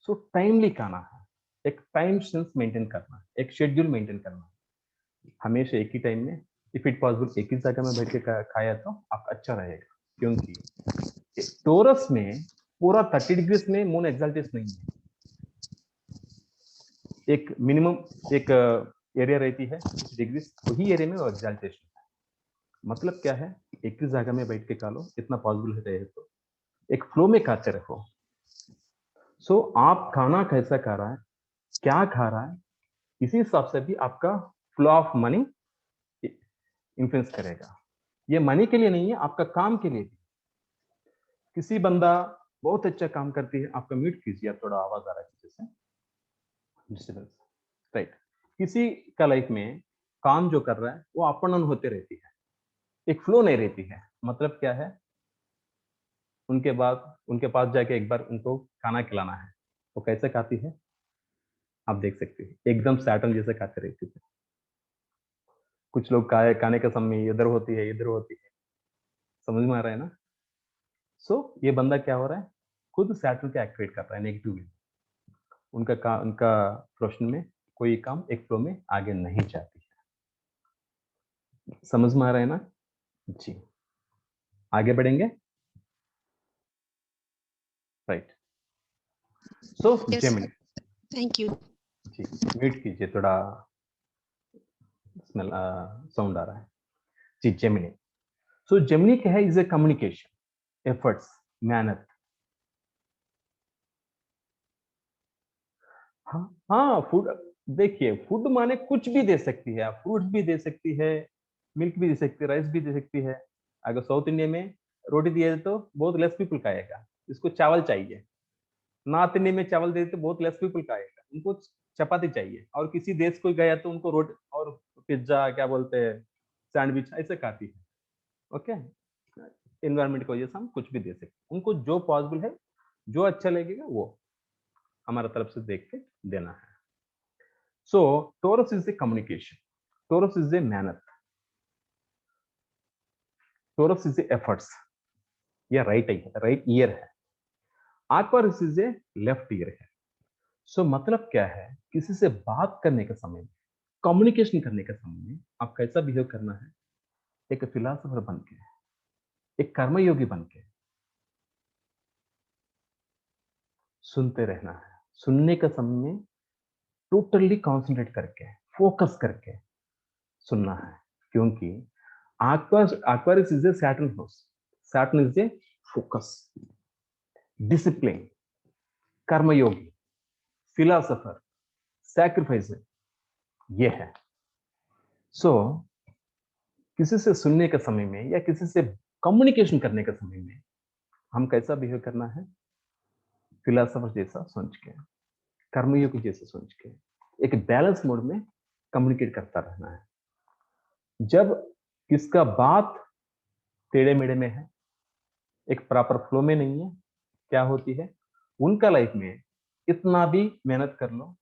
so timely खाना है, एक टाइम सेंस मेंटेन करना है, एक शेड्यूल मेंटेन करना है। हमेशा एक ही टाइम में, इफ इट पॉसिबल एक ही जगह में बैठ के खाया तो आप अच्छा रहेगा। क्योंकि टोरस में पूरा 30 डिग्रीज में मून एक्सल्टेशन नहीं है, एक मिनिमम एक एरिया रहती है 60 डिग्री, वही एरिया में वो एक्सल्टेशन है। मतलब क्या है, एक ही जगह में बैठ के खा लो, इतना पॉसिबल है तो एक फ्लो में खाते रहो। सो आप खाना कैसा खा रहा है, क्या खा रहा है, इसी हिसाब से भी आपका फ्लो ऑफ मनी इन्फ्लुएंस करेगा। ये मनी के लिए नहीं है, आपका काम के लिए भी। किसी बंदा बहुत अच्छा काम करती है, आपका म्यूट कीजिए, थोड़ा आवाज आ रहा है जैसे डिस्टर्बेंस, राइट। किसी का लाइफ में काम जो कर रहा है वो अप एंड डाउन होते रहती है, एक फ्लो नहीं रहती है। मतलब क्या है, उनके पास जाके एक बार उनको खाना खिलाना है, वो कैसे खाती है आप देख सकते हैं, एकदम सैटर्न जैसे खाते रहती है। कुछ लोग खाने का समय इधर होती है, इधर होती है, समझ में आ रहा है ना। सो ये बंदा क्या हो रहा है, खुद सैटर्न को एक्टिवेट कर रहा है नेगेटिवली। उनका प्रोफेशन में कोई काम एक फ्लो में आगे नहीं जाती है। समझ में आ रहा है ना जी। आगे बढ़ेंगे, right. So Yes, Gemini thank you. जी, म्यूट कीजिए, थोड़ा स्मेल साउंड आ रहा है जी। जेमिनी, सो जेमिनी क्या है, इज ए कम्युनिकेशन, एफर्ट्स, मेहनत। हाँ हाँ, फूड, देखिए फूड माने कुछ भी दे सकती है, आप फ्रूट्स भी दे सकती है, मिल्क भी दे सकती है, राइस भी दे सकती है। अगर साउथ इंडिया में रोटी दिए तो बहुत लेस पीपल खाएगा, इसको चावल चाहिए। नॉर्थ इंडिया में चावल दे तो बहुत लेस पीपल खाएगा, उनको चपाती चाहिए। और किसी देश को गया तो उनको रोटी और पिज्जा क्या बोलते हैं, सैंडविच ऐसे खाती है। ओके, एनवायरमेंट की वजह से हम कुछ भी दे सकते हैं, उनको जो पॉसिबल है, जो अच्छा लगेगा वो हमारा तरफ से देख के देना है। So Taurus is a communication, Taurus is a मेहनत, टोरस इज ए एफर्ट्स, या राइट ईयर है। Aquarius is a left ear है। सो मतलब क्या है, किसी से बात करने के समय में, कम्युनिकेशन करने के समय में आप कैसा बिहेव करना है, एक फिलोसोफर बन के, एक कर्मयोगी बन के सुनते रहना है। सुनने के समय में टोटली कॉन्सेंट्रेट करके, फोकस करके सुनना है। क्योंकि Aquarius is a Saturn house, Saturn is a focus, discipline, karmayogi, philosopher, sacrificer, ये है। सो किसी से सुनने के समय में या किसी से कम्युनिकेशन करने के समय में हम कैसा बिहेव करना है, फिलोसोफर जैसा सोच के, कर्मयोगी जैसा सोच के, एक बैलेंस मोड में कम्युनिकेट करता रहना है। जब किसका बात टेढ़े मेढ़े में है, एक प्रॉपर फ्लो में नहीं है, क्या होती है, उनका लाइफ में इतना भी मेहनत कर लो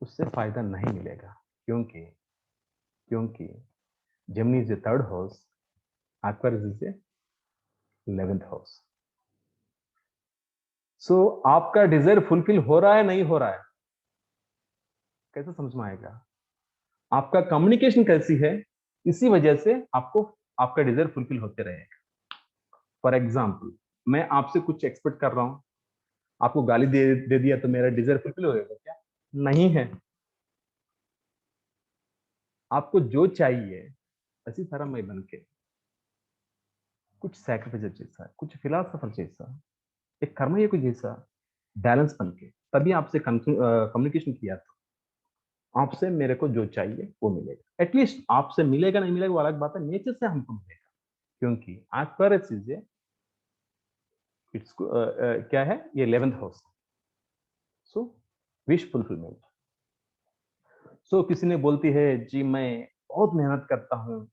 उससे फायदा नहीं मिलेगा। क्योंकि क्योंकि Gemini is a third house, Aquarius is a 11th house. So आपका डिजायर फुलफिल हो रहा है नहीं हो रहा है, कैसे समझ में आएगा, आपका कम्युनिकेशन कैसी है, इसी वजह से आपको आपका डिजायर फुलफिल होते रहेगा। फॉर एग्जाम्पल, मैं आपसे कुछ एक्सपेक्ट कर रहा हूं, आपको गाली दे दिया तो मेरा डिजायर फुलफिल हो जाएगा क्या, नहीं है। आपको जो चाहिए, ऐसी तरह मैं बन के कुछ सैक्रिफाइस जैसा, कुछ फिलोसोफर जैसा, एक कर्मयोग जैसा बैलेंस बन के, तभी आपसे कम्युनिकेशन किया तो आपसे मेरे को जो चाहिए वो मिलेगा। एटलीस्ट आपसे मिलेगा नहीं मिलेगा वो अलग बात है, नेचर से हमको मिलेगा। क्योंकि एक्वारियस इज ए, इट्स क्या है, ये 11th house. So wish fulfilment. So किसी ने बोलती है जी मैं बहुत मेहनत करता हूँ,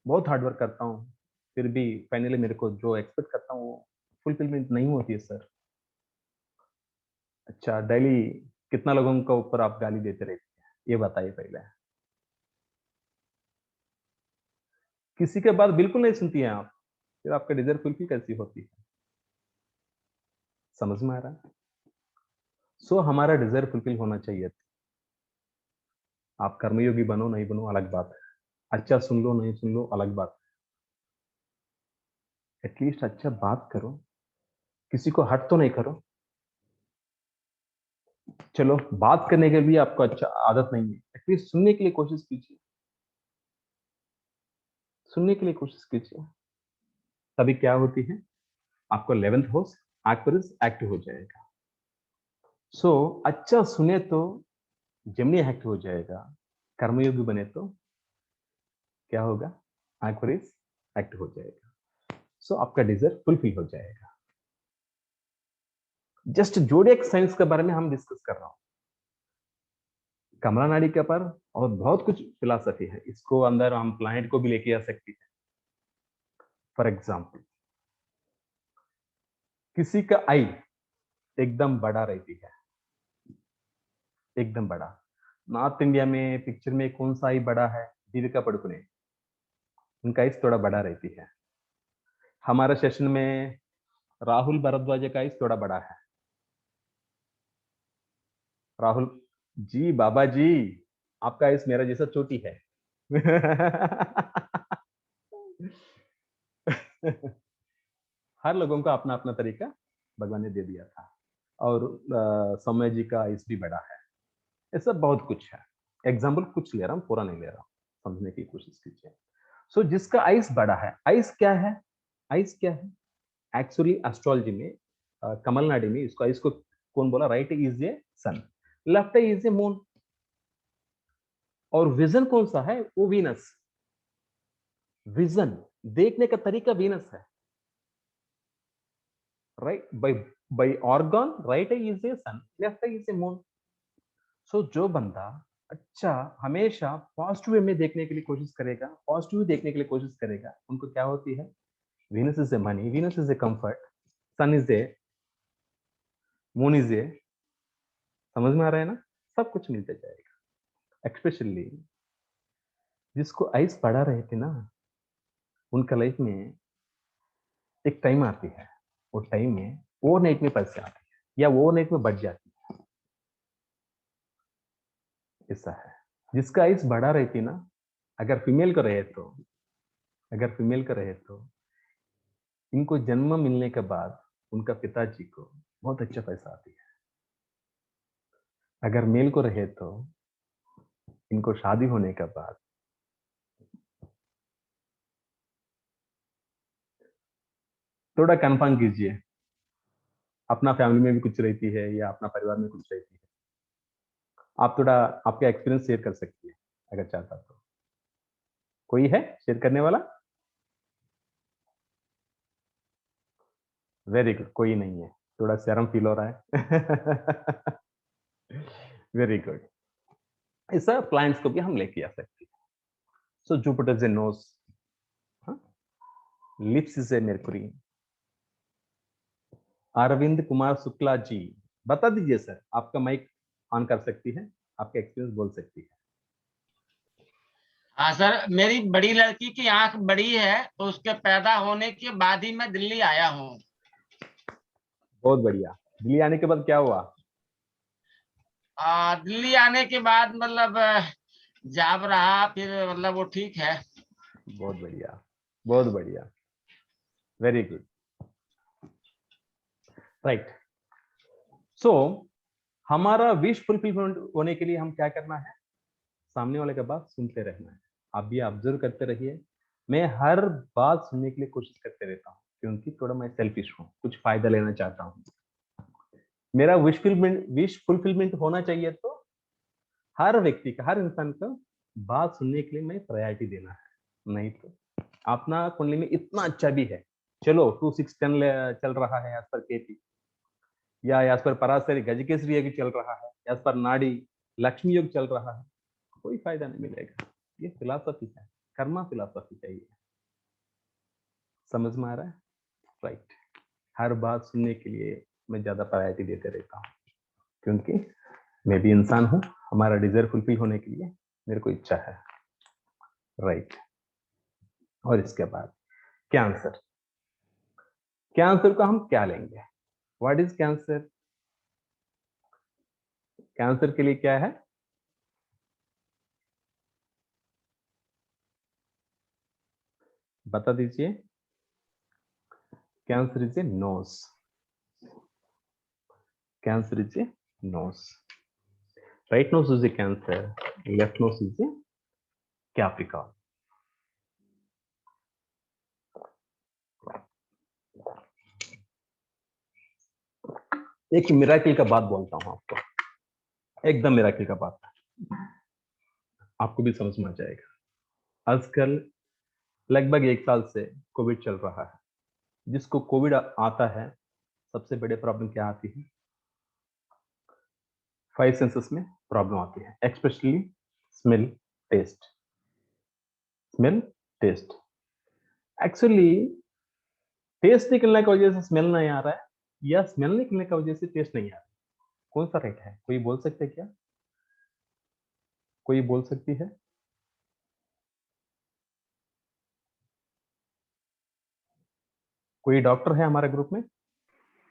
बहुत हार्डवर्क करता हूँ, फिर भी फाइनली मेरे को जो एक्सपेक्ट करता हूँ वो फुलफिलमेंट नहीं होती है सर। अच्छा, डेली कितना लोगों के ऊपर आप गाली देते रहते हैं, ये बताइए पहले। किसी के बात बिल्कुल नहीं सुनती हैं आप, फिर आपका डिजायर फुलफिल कैसी होती है, समझ में आ रहा है। सो हमारा डिजायर फुलफिल होना चाहिए। आप कर्मयोगी बनो नहीं बनो अलग बात है, अच्छा सुन लो नहीं सुन लो अलग बात है, एटलीस्ट अच्छा बात करो, किसी को हट तो नहीं करो। चलो बात करने के लिए आपको अच्छा आदत नहीं है, एटलीस्ट सुनने के लिए कोशिश कीजिए। सुनने के लिए कोशिश कीजिए। तभी क्या होती है, आपको 11th हाउस एक्वेरियस एक्टिव हो जाएगा। सो अच्छा सुने तो जेमिनी एक्टिव हो जाएगा, कर्मयोगी बने तो क्या होगा, एक्वेरियस एक्टिव हो जाएगा। सो आपका डिजायर फुलफिल हो जाएगा। जस्ट जोडिएक साइंस के बारे में हम डिस्कस कर रहा हूं, कमला नाड़ी के पर और बहुत कुछ फिलॉसफी है। इसको अंदर हम प्लैनेट को भी लेके आ सकते हैं। फॉर एग्जाम्पल, किसी का आई एकदम बड़ा रहती है, एकदम बड़ा। नॉर्थ इंडिया में पिक्चर में कौन सा आई बड़ा है, दीपिका पडुकोने, उनका आइस थोड़ा बड़ा रहती है। हमारे सेशन में राहुल भारद्वाज का आइस थोड़ा बड़ा है। राहुल जी, बाबा जी, आपका आइस मेरा जैसा छोटी है। हर लोगों का अपना अपना तरीका भगवान ने दे दिया था। और सौम्य जी का आइस भी बड़ा है। ऐसा बहुत कुछ है। एग्जाम्पल कुछ ले रहा हूँ, पूरा नहीं ले रहा हूँ, समझने की कोशिश कीजिए। सो जिसका आइस बड़ा है, आइस क्या है, आइस क्या है एक्चुअली एस्ट्रोलॉजी में, कमल नाड़ी में इसको आइस को कौन बोला, right is a sun, left is a moon, और विजन कौन सा है, वो वीनस। विजन देखने का तरीका वीनस है, right. By organ right is a sun, left is a moon. So जो बंदा अच्छा हमेशा पॉजिटिव वे में देखने के लिए कोशिश करेगा, पॉजिटिव देखने के लिए कोशिश करेगा, उनको क्या होती है, Venus is a money, Venus is a comfort, Sun is a, Moon is a, समझ में आ रहा है ना, सब कुछ मिलते जाएगा। एक्सपेशली जिसको आइस पड़ा रहे थे ना, उनका लाइफ में एक टाइम आती है, वो टाइम में ओवरनाइट में पैसे आते हैं या ओवरनाइट में बढ़ जाती है। ऐसा है। जिसका आइस बढ़ा रहती ना, अगर फीमेल को रहे तो, अगर फीमेल का रहे तो इनको जन्म मिलने के बाद उनका पिताजी को बहुत अच्छा पैसा आती है। अगर मेल को रहे तो इनको शादी होने के बाद थोड़ा कंफर्म कीजिए, अपना फैमिली में भी कुछ रहती है या अपना परिवार में कुछ रहती है, आप थोड़ा आपका एक्सपीरियंस शेयर कर सकती है अगर चाहता तो। कोई है शेयर करने वाला? वेरी गुड, कोई नहीं है, थोड़ा शर्म फील हो रहा है। Very good. ऐसा प्लांट्स को भी हम लेके आ सकते हैं। So Jupiter is a nose, lips is a Mercury. Arvind Kumar Shukla ji, बता दीजिए सर, आपका माइक ऑन कर सकती है, आपका एक्सपीरियंस बोल सकती है। हाँ सर, मेरी बड़ी लड़की की आंख बड़ी है, तो उसके पैदा होने के बाद ही मैं दिल्ली आया हूँ। बहुत बढ़िया। दिल्ली आने के बाद क्या हुआ? दिल्ली आने के बाद मतलब जॉब रहा, फिर मतलब वो ठीक है। बहुत बढ़िया, बहुत बढ़िया, वेरी गुड, राइट। सो हमारा विश फुलफिलमेंट होने के लिए हम क्या करना है, सामने वाले का बात सुनते रहना है। आप भी ऑब्जर्व करते रहिए। मैं हर बात सुनने के लिए कोशिश करते रहता हूँ, क्योंकि थोड़ा मैं सेल्फिश हूँ, कुछ फायदा लेना चाहता हूँ। मेरा विश फुलफिलमेंट होना चाहिए तो हर व्यक्ति का, हर इंसान का बात सुनने के लिए मैं प्रायोरिटी देना है। नहीं तो अपना कुंडली में इतना अच्छा भी है, चलो 2610 चल रहा है एज पर केपी, या एज पर पराशरी गजकेसरी योग चल रहा है, एज पर नाड़ी लक्ष्मी योग चल रहा है, कोई फायदा नहीं मिलेगा। ये फिलॉसफी है, कर्मा फिलॉसफी चाहिए। समझ में आ रहा है? राइट। हर बात सुनने के लिए मैं ज्यादा प्रायोरिटी देते रहता हूँ, क्योंकि मैं भी इंसान हूँ, हमारा डिजायर फुलफिल होने के लिए मेरे को इच्छा है, राइट। और इसके बाद कैंसर, कैंसर को हम क्या लेंगे, व्हाट इज कैंसर? कैंसर के लिए क्या है? बता दीजिए। Cancer is a nose, Cancer is a nose, right nose is a Cancer, left nose is a Capricorn. एक मिराकिल का बात बोलता हूं आपको, एकदम मिराकिल का बात, आपको भी समझ में आ जाएगा। आजकल लगभग 1 साल से कोविड चल रहा है। जिसको कोविड आता है, सबसे बड़े प्रॉब्लम क्या आती है? 5 सेंसेस में प्रॉब्लम आती है, especially smell, taste. Smell, taste. Actually taste निकलने की वजह से स्मेल नहीं आ रहा है, या स्मेल निकलने की वजह से टेस्ट नहीं आ रहा है? कौन सा राइट है? कोई बोल सकते है क्या? कोई बोल सकती है? कोई डॉक्टर है हमारे ग्रुप में,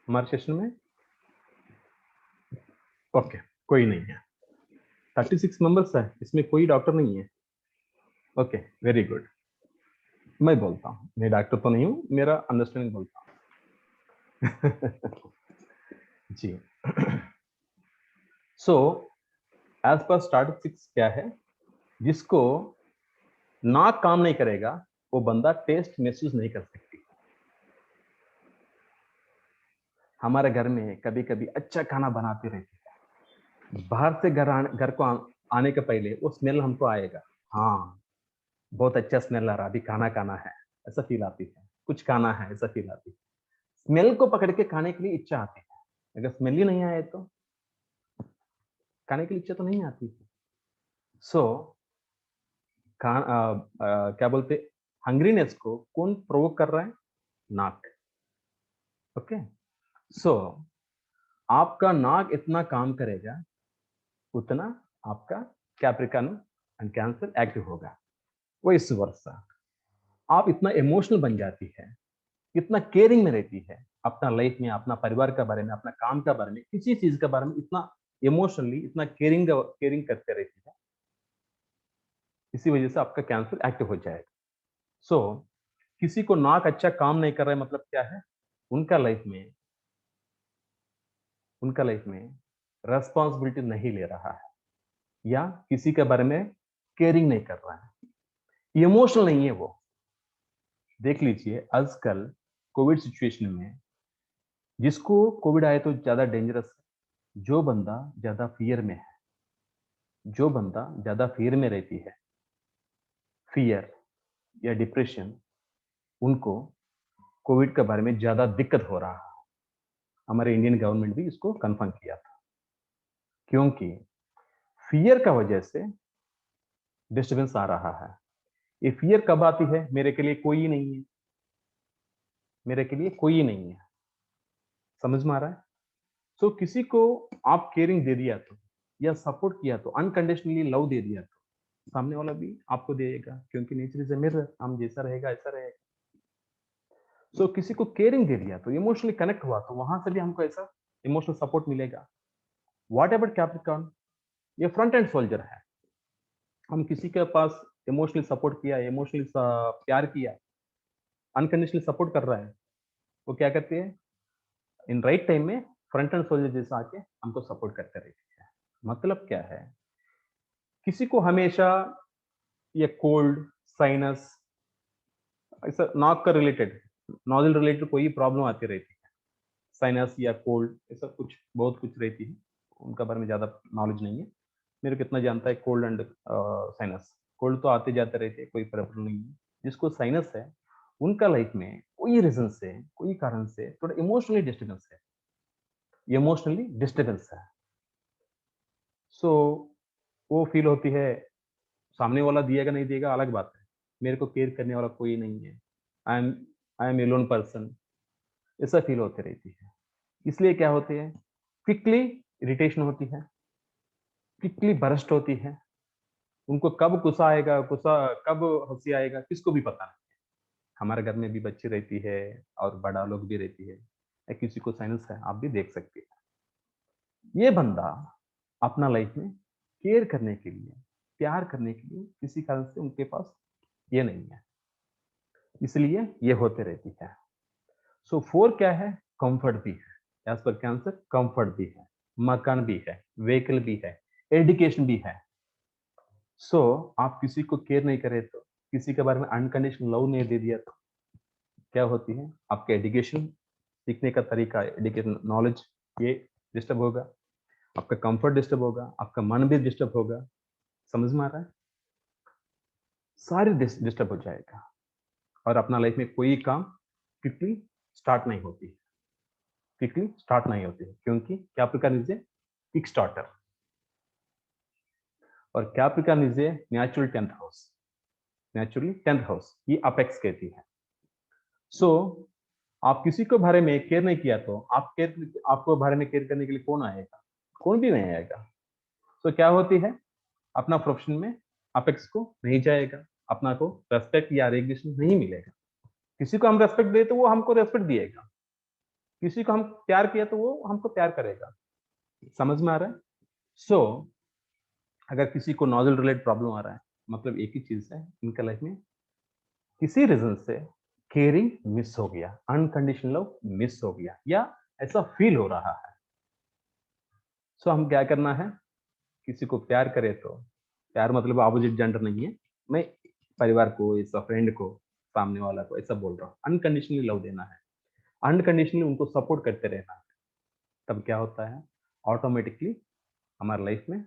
हमारे सेशन में? ओके, कोई नहीं है। 36 मेंबर्स है, इसमें कोई डॉक्टर नहीं है। Okay, very good. मैं बोलता हूँ, मैं डॉक्टर तो नहीं हूँ, मेरा अंडरस्टैंडिंग बोलता हूँ। जी। सो एज पर स्टैटिस्टिक्स क्या है, जिसको नाक काम नहीं करेगा वो बंदा टेस्ट महसूस नहीं कर सकती। हमारे घर में कभी कभी अच्छा खाना बनाते रहते हैं, बाहर से घर को आने के पहले वो स्मेल हमको आएगा, हाँ बहुत अच्छा स्मेल आ रहा, अभी खाना खाना है, ऐसा फील आती है, कुछ खाना है ऐसा फील आती है। स्मेल को पकड़ के खाने के लिए इच्छा आती है। अगर स्मेल ही नहीं आए तो खाने की इच्छा तो नहीं आती। सो क्या बोलते, हंग्रीनेस को कौन प्रोवोक कर रहा है? नाक। ओके, सो आपका नाक इतना काम करेगा उतना आपका कैप्रिकॉर्न एंड कैंसर एक्टिव होगा। वो इस वर्षा आप इतना इमोशनल बन जाती है, इतना केयरिंग में रहती है, अपना लाइफ में, अपना परिवार के बारे में, अपना काम के बारे में, किसी चीज के बारे में इतना इमोशनली, इतना केयरिंग करते रहती है, इसी वजह से आपका कैंसर एक्टिव हो जाएगा। सो किसी को नाक अच्छा काम नहीं कर रहा है, मतलब क्या है? उनका लाइफ में रेस्पॉन्सिबिलिटी नहीं ले रहा है, या किसी के बारे में केयरिंग नहीं कर रहा है, इमोशनल नहीं है वो। देख लीजिए आजकल कोविड सिचुएशन में जिसको कोविड आए तो ज्यादा डेंजरस है, जो बंदा ज्यादा फियर में है, जो बंदा ज्यादा फियर में रहती है, फियर या डिप्रेशन, उनको कोविड के बारे में ज्यादा दिक्कत हो रहा है। हमारे इंडियन गवर्नमेंट भी इसको कंफर्म किया था, क्योंकि फियर का वजह से डिस्टर्बेंस आ रहा है। ये फियर कब आती है? मेरे के लिए कोई नहीं है, मेरे के लिए कोई नहीं है, समझ में आ रहा है? सो किसी को आप केयरिंग दे दिया तो, या सपोर्ट किया तो, अनकंडीशनली लव दे दिया तो सामने वाला भी आपको देगा, क्योंकि नेचर इज अ मिरर, हम जैसा रहेगा ऐसा रहेगा। सो किसी को केयरिंग दे दिया तो, इमोशनली कनेक्ट हुआ तो वहां से भी हमको ऐसा इमोशनल सपोर्ट मिलेगा। व्हाट एवर कैप्रिकॉर्न, ये फ्रंट एंड सोल्जर है। हम किसी के पास इमोशनली सपोर्ट किया, इमोशनली प्यार किया, अनकंडीशनली सपोर्ट कर रहा है, वो क्या करती है? इन राइट टाइम में फ्रंट एंड सोल्जर जैसा आके हमको सपोर्ट करते रहती है। मतलब क्या है? किसी को हमेशा ये कोल्ड, साइनस, ऐसा नाक का रिलेटेड, नॉजल रिलेटेड कोई प्रॉब्लम आती रहती है, साइनस या कोल्ड, ऐसा कुछ बहुत कुछ रहती है। उनका बारे में ज्यादा नॉलेज नहीं है, मेरे को कितना जानता है कोल्ड एंड साइनस, कोल्ड तो आते जाते रहते हैं, कोई प्रॉब्लम नहीं है। जिसको साइनस है उनका लाइफ में कोई रीजन से, कोई कारण से थोड़ा इमोशनली डिस्टर्बेंस है, सो वो फील होती है। सामने वाला दिएगा नहीं देगा अलग बात है, मेरे को केयर करने वाला कोई नहीं है, आई एम एलोन पर्सन, ऐसा फील होती रहती है। इसलिए क्या होते हैं? क्विकली इरिटेशन होती है, क्विकली बरस्ट होती है। उनको कब गुस्सा आएगा, कब हंसी आएगा, किसको भी पता नहीं। हमारे घर में भी बच्ची रहती है और बड़ा लोग भी रहती है, या किसी को साइनस है, आप भी देख सकते हैं। ये बंदा अपना लाइफ में केयर करने के लिए, प्यार करने के लिए किसी कारण से उनके पास ये नहीं है, इसलिए ये होते रहती है। सो 4 क्या है? कंफर्ट भी है, एज पर कैंसर कंफर्ट भी है, मकान भी है, व्हीकल भी है, एजुकेशन भी है। सो आप किसी को केयर नहीं करे तो, किसी के बारे में अनकंडीशनल लव नहीं दे दिया तो क्या होती है? आपके एजुकेशन, सीखने का तरीका, एजुकेशन नॉलेज ये डिस्टर्ब होगा, आपका कंफर्ट डिस्टर्ब होगा, आपका मन भी डिस्टर्ब होगा। समझ में आ रहा है? सारी डिस्टर्ब हो जाएगा और अपना लाइफ में कोई काम क्विकली स्टार्ट नहीं होती, क्योंकि Capricorn is a kick starter और Capricorn is a natural 10th house, ये अपेक्स कहती है। सो आप किसी को बारे में केयर नहीं किया तो आपको बारे में केयर करने के लिए कौन आएगा? कौन भी नहीं आएगा। सो क्या होती है, अपना प्रोफेशन में अपेक्स को नहीं जाएगा, अपना को रेस्पेक्ट या रेगुलेशन नहीं मिलेगा। किसी को हम रेस्पेक्ट दे तो वो हमको रेस्पेक्ट दिएगा, किसी को हम प्यार किया तो वो हमको प्यार करेगा। समझ में आ रहा है? सो अगर किसी को नोजल रिलेटेड प्रॉब्लम आ रहा है, मतलब एक ही चीज है, इनका लाइफ में किसी रीजन से केयरिंग मिस हो गया, अनकंडीशनल लव मिस हो गया या ऐसा फील हो रहा है। सो हम क्या करना है, किसी को प्यार करे तो, प्यार मतलब ऑपोजिट जेंडर नहीं है, मैं परिवार को, ऐसा फ्रेंड को, सामने वाला को ऐसा बोल रहा हूँ, अनकंडीशनली लव देना है, अनकंडीशनली उनको सपोर्ट करते रहना है। तब क्या होता है, ऑटोमेटिकली हमारे लाइफ में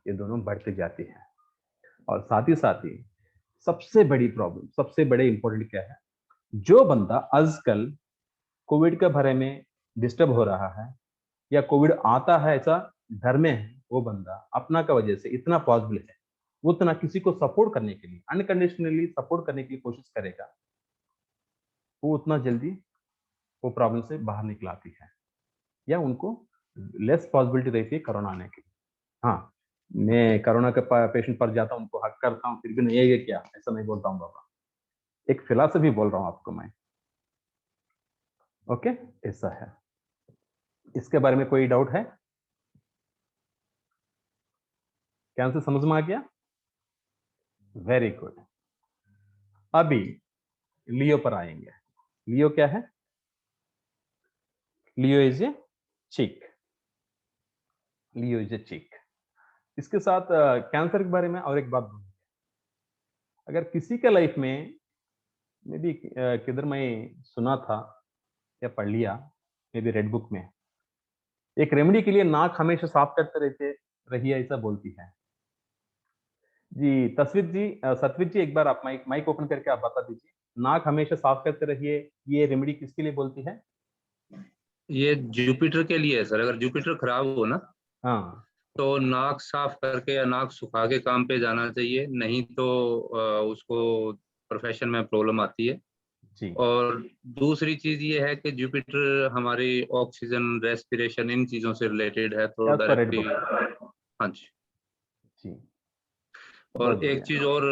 ये दोनों बढ़ते जाती है। और साथ ही सबसे बड़ी प्रॉब्लम, सबसे बड़े इंपॉर्टेंट क्या है, जो बंदा आजकल कोविड के बारे में डिस्टर्ब हो रहा है या कोविड आता है ऐसा डर में है, वो बंदा अपना का वजह से इतना पॉसिबल है उतना किसी को सपोर्ट करने के लिए, अनकंडीशनली सपोर्ट करने की कोशिश करेगा, वो उतना जल्दी वो प्रॉब्लम से बाहर निकल आती है या उनको लेस पॉसिबिलिटी रहती है कोरोना आने की। हाँ, मैं कोरोना के पेशेंट पर जाता हूँ, उनको हक करता हूँ, फिर भी नहीं है क्या, ऐसा नहीं बोलता हूँ बाबा, एक फिलॉसफी बोल रहा हूँ आपको मैं। ओके, ऐसा है। इसके बारे में कोई डाउट है? क्या आंसर समझ में आ गया? Very good. अभी लियो पर आएंगे। लियो क्या है? लियो इज ए चिक, लियो इज ए चिक। इसके साथ कैंसर के बारे में और एक बात बोलूंगा। अगर किसी के लाइफ में मे बी किधर मैं सुना था या पढ़ लिया, मे बी रेड बुक में, एक रेमेडी के लिए नाक हमेशा साफ करते रहिए ऐसा बोलती है जी। तस्वीर जी, सतवीर जी, एक बार आप माइक ओपन करके आप बता दीजिए, नाक हमेशा साफ करते रहिए, ये रेमेडी किसके लिए बोलती है? ये जुपिटर के लिए है सर। अगर जुपिटर खराब हो ना, हाँ, तो नाक साफ करके या नाक सुखा के काम पे जाना चाहिए, नहीं तो उसको प्रोफेशन में प्रॉब्लम आती है। जी और दूसरी चीज ये है कि जुपिटर हमारी ऑक्सीजन, रेस्पिरेशन, इन चीजों से रिलेटेड है, तो As per Red directly. Book। हाँ जी। जी, बहुत और एक बढ़िया। चीज और,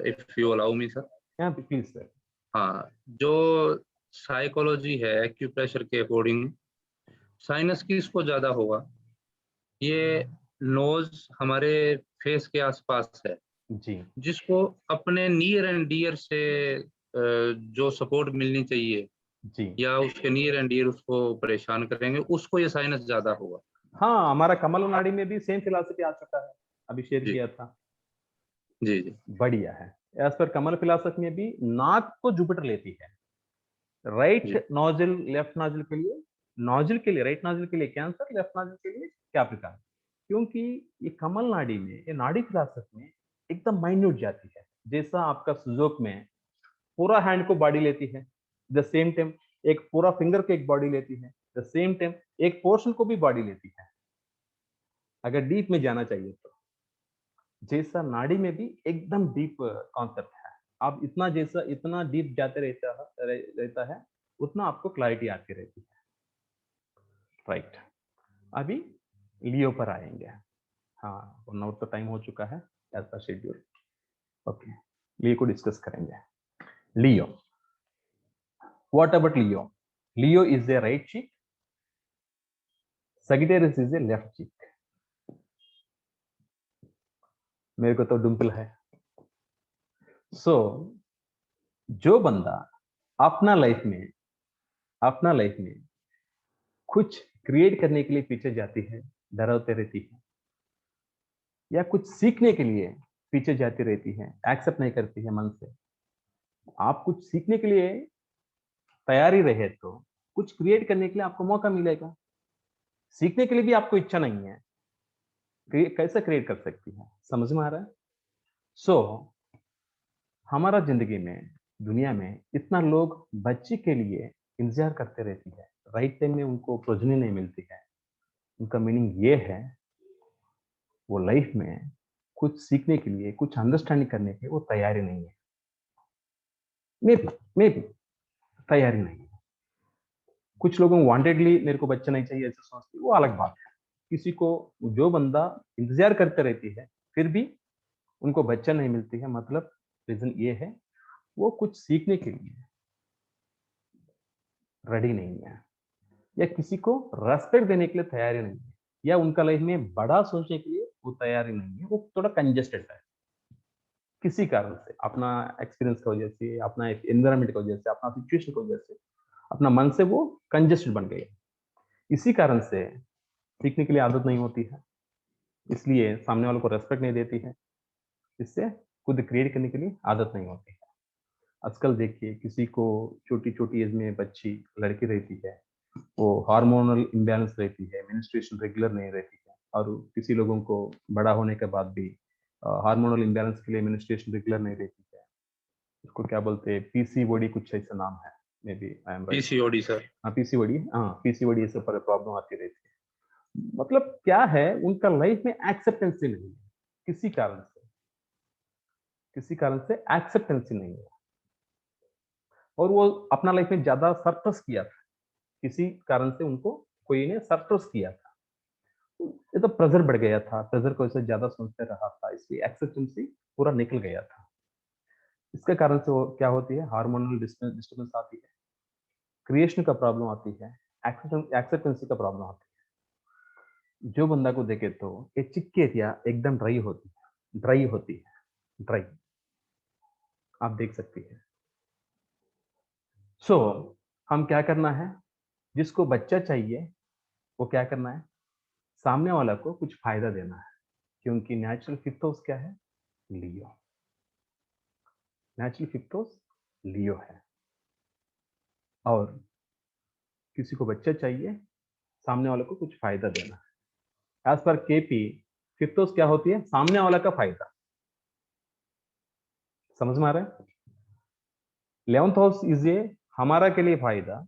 if you allow me sir. यहाँ पे प्लीज सर। हाँ, जो साइकोलॉजी है एक्यूप्रेशर के अकॉर्डिंग, साइनस किसको ज्यादा होगा, ये नोज हमारे फेस के आसपास है, जी जिसको अपने नियर एंड डियर से जो सपोर्ट मिलनी चाहिए जी या उसके नियर एंड डियर उसको परेशान करेंगे, उसको ये साइनस ज्यादा होगा। हाँ, हमारा कमल नाड़ी में भी सेम फिलॉसफी आ चुका है, अभी शेयर जी किया था। जी जी बढ़िया है। एज पर कमल फिलॉसफी में भी नाक को जुपिटर लेती है, जी राइट नोजल लेफ्ट नोजल के लिए, नोजल के लिए राइट नोजल के लिए कैंसर, लेफ्ट नोजल के लिए कैप्रिकॉर्न। क्योंकि ये कमल नाड़ी में, ये नाड़ी फिलॉसफी में एकदम माइन्यूट जाती है, जैसा आपका सुजोक में पूरा हैंड को बॉडी लेती है, द सेम टाइम एक पूरा फिंगर को एक बॉडी लेती है, द सेम टाइम एक पोर्शन को भी बॉडी लेती है। अगर डीप में जाना चाहिए तो जैसा नाड़ी में भी एकदम डीप कॉन्सेप्ट है, आप इतना जैसा इतना डीप जाते रहता है उतना आपको क्लैरिटी आती रहती है। राइट, अभी लियो पर आएंगे। हाँ, 1 आवर तो टाइम हो चुका है एज पर शेड्यूल। ओके, लियो को डिस्कस करेंगे। Leo, what about Leo? Leo is a right cheek, Sagittarius is a left cheek. मेरे को तो डिम्पल है। सो जो बंदा अपना लाइफ में कुछ क्रिएट करने के लिए पीछे जाती है, डराते रहती है, या कुछ सीखने के लिए पीछे जाती रहती है, एक्सेप्ट नहीं करती है मन से, आप कुछ सीखने के लिए तैयारी रहे तो कुछ क्रिएट करने के लिए आपको मौका मिलेगा। सीखने के लिए भी आपको इच्छा नहीं है, कैसे क्रिएट कर सकती है? समझ में आ रहा है? सो हमारा जिंदगी में, दुनिया में इतना लोग बच्चे के लिए इंतजार करते रहती है, राइट टाइम में उनको प्रोजनी नहीं मिलती है। उनका मीनिंग ये है, वो लाइफ में कुछ सीखने के लिए, कुछ अंडरस्टैंडिंग करने की वो तैयारी नहीं है। मे बी तैयारी नहीं है। कुछ लोगों वांटेडली मेरे को बच्चा नहीं चाहिए ऐसा सोचती, वो अलग बात है। किसी को, जो बंदा इंतजार करते रहती है फिर भी उनको बच्चा नहीं मिलती है, मतलब रीजन ये है वो कुछ सीखने के लिए रेडी नहीं है, या किसी को रेस्पेक्ट देने के लिए तैयारी नहीं है, या उनका लाइफ में बड़ा सोचने के लिए वो तैयारी नहीं है। वो थोड़ा कंजेस्टेड है किसी कारण से, अपना एक्सपीरियंस की वजह से, अपना एनवायरनमेंट की वजह से, अपना सिचुएशन की वजह से, अपना मन से वो कंजेस्टेड बन गए। इसी कारण से सीखने के लिए आदत नहीं होती है, इसलिए सामने वालों को रेस्पेक्ट नहीं देती है, इससे खुद क्रिएट करने के लिए आदत नहीं होती है। आजकल देखिए, किसी को छोटी छोटी एज में बच्ची लड़की रहती है, वो हार्मोनल इम्बैलेंस रहती है, मेंस्ट्रुएशन रेगुलर नहीं रहती है, और किसी लोगों को बड़ा होने के बाद भी हार्मोनल इम्बैलेंस के लिए मेंस्ट्रुएशन रेगुलर नहीं रहती है। इसको क्या बोलते हैं, पीसीओडी कुछ ऐसा नाम है, maybe I am right. PCOD sir. हाँ पीसीओडी, हाँ पीसीओडी, ऐसे पर प्रॉब्लम आती रहती है। मतलब क्या है, उनका लाइफ में एक्सेप्टेंसी नहीं है, किसी कारण से, किसी कारण से एक्सेप्टेंसी नहीं है, और वो अपना लाइफ में ज्यादा सरप्लस किया था, किसी कारण से उनको कोई ने सरप्लस किया था, ये तो प्रेशर बढ़ गया था, प्रेशर को ऐसे ज्यादा सोचते रहा था, इसलिए एक्सेप्टेंसी पूरा निकल गया था। इसके कारण से वो क्या होती है, हार्मोनल डिस्टर्बेंस आती है, क्रिएशन का प्रॉब्लम आती है, एक्सेप्टेंसी का प्रॉब्लम आती है। जो बंदा को देखे तो ये चिक्की एरिया एकदम ड्राई होती है, ड्राई होती है, ड्राई, आप देख सकती है। सो हम क्या करना है, जिसको बच्चा चाहिए वो क्या करना है, सामने वाला को कुछ फायदा देना है, क्योंकि नेचुरल फिफ्थ हाउस क्या है, लियो। नेचुरल फिफ्थ हाउस लियो है, और किसी को बच्चा चाहिए, सामने वाले को कुछ फायदा देना है। As per KP, fifth house क्या होती है, सामने वाला का फायदा। समझ में आ रहा है? 11th हाउस इज ये हमारा के लिए फायदा,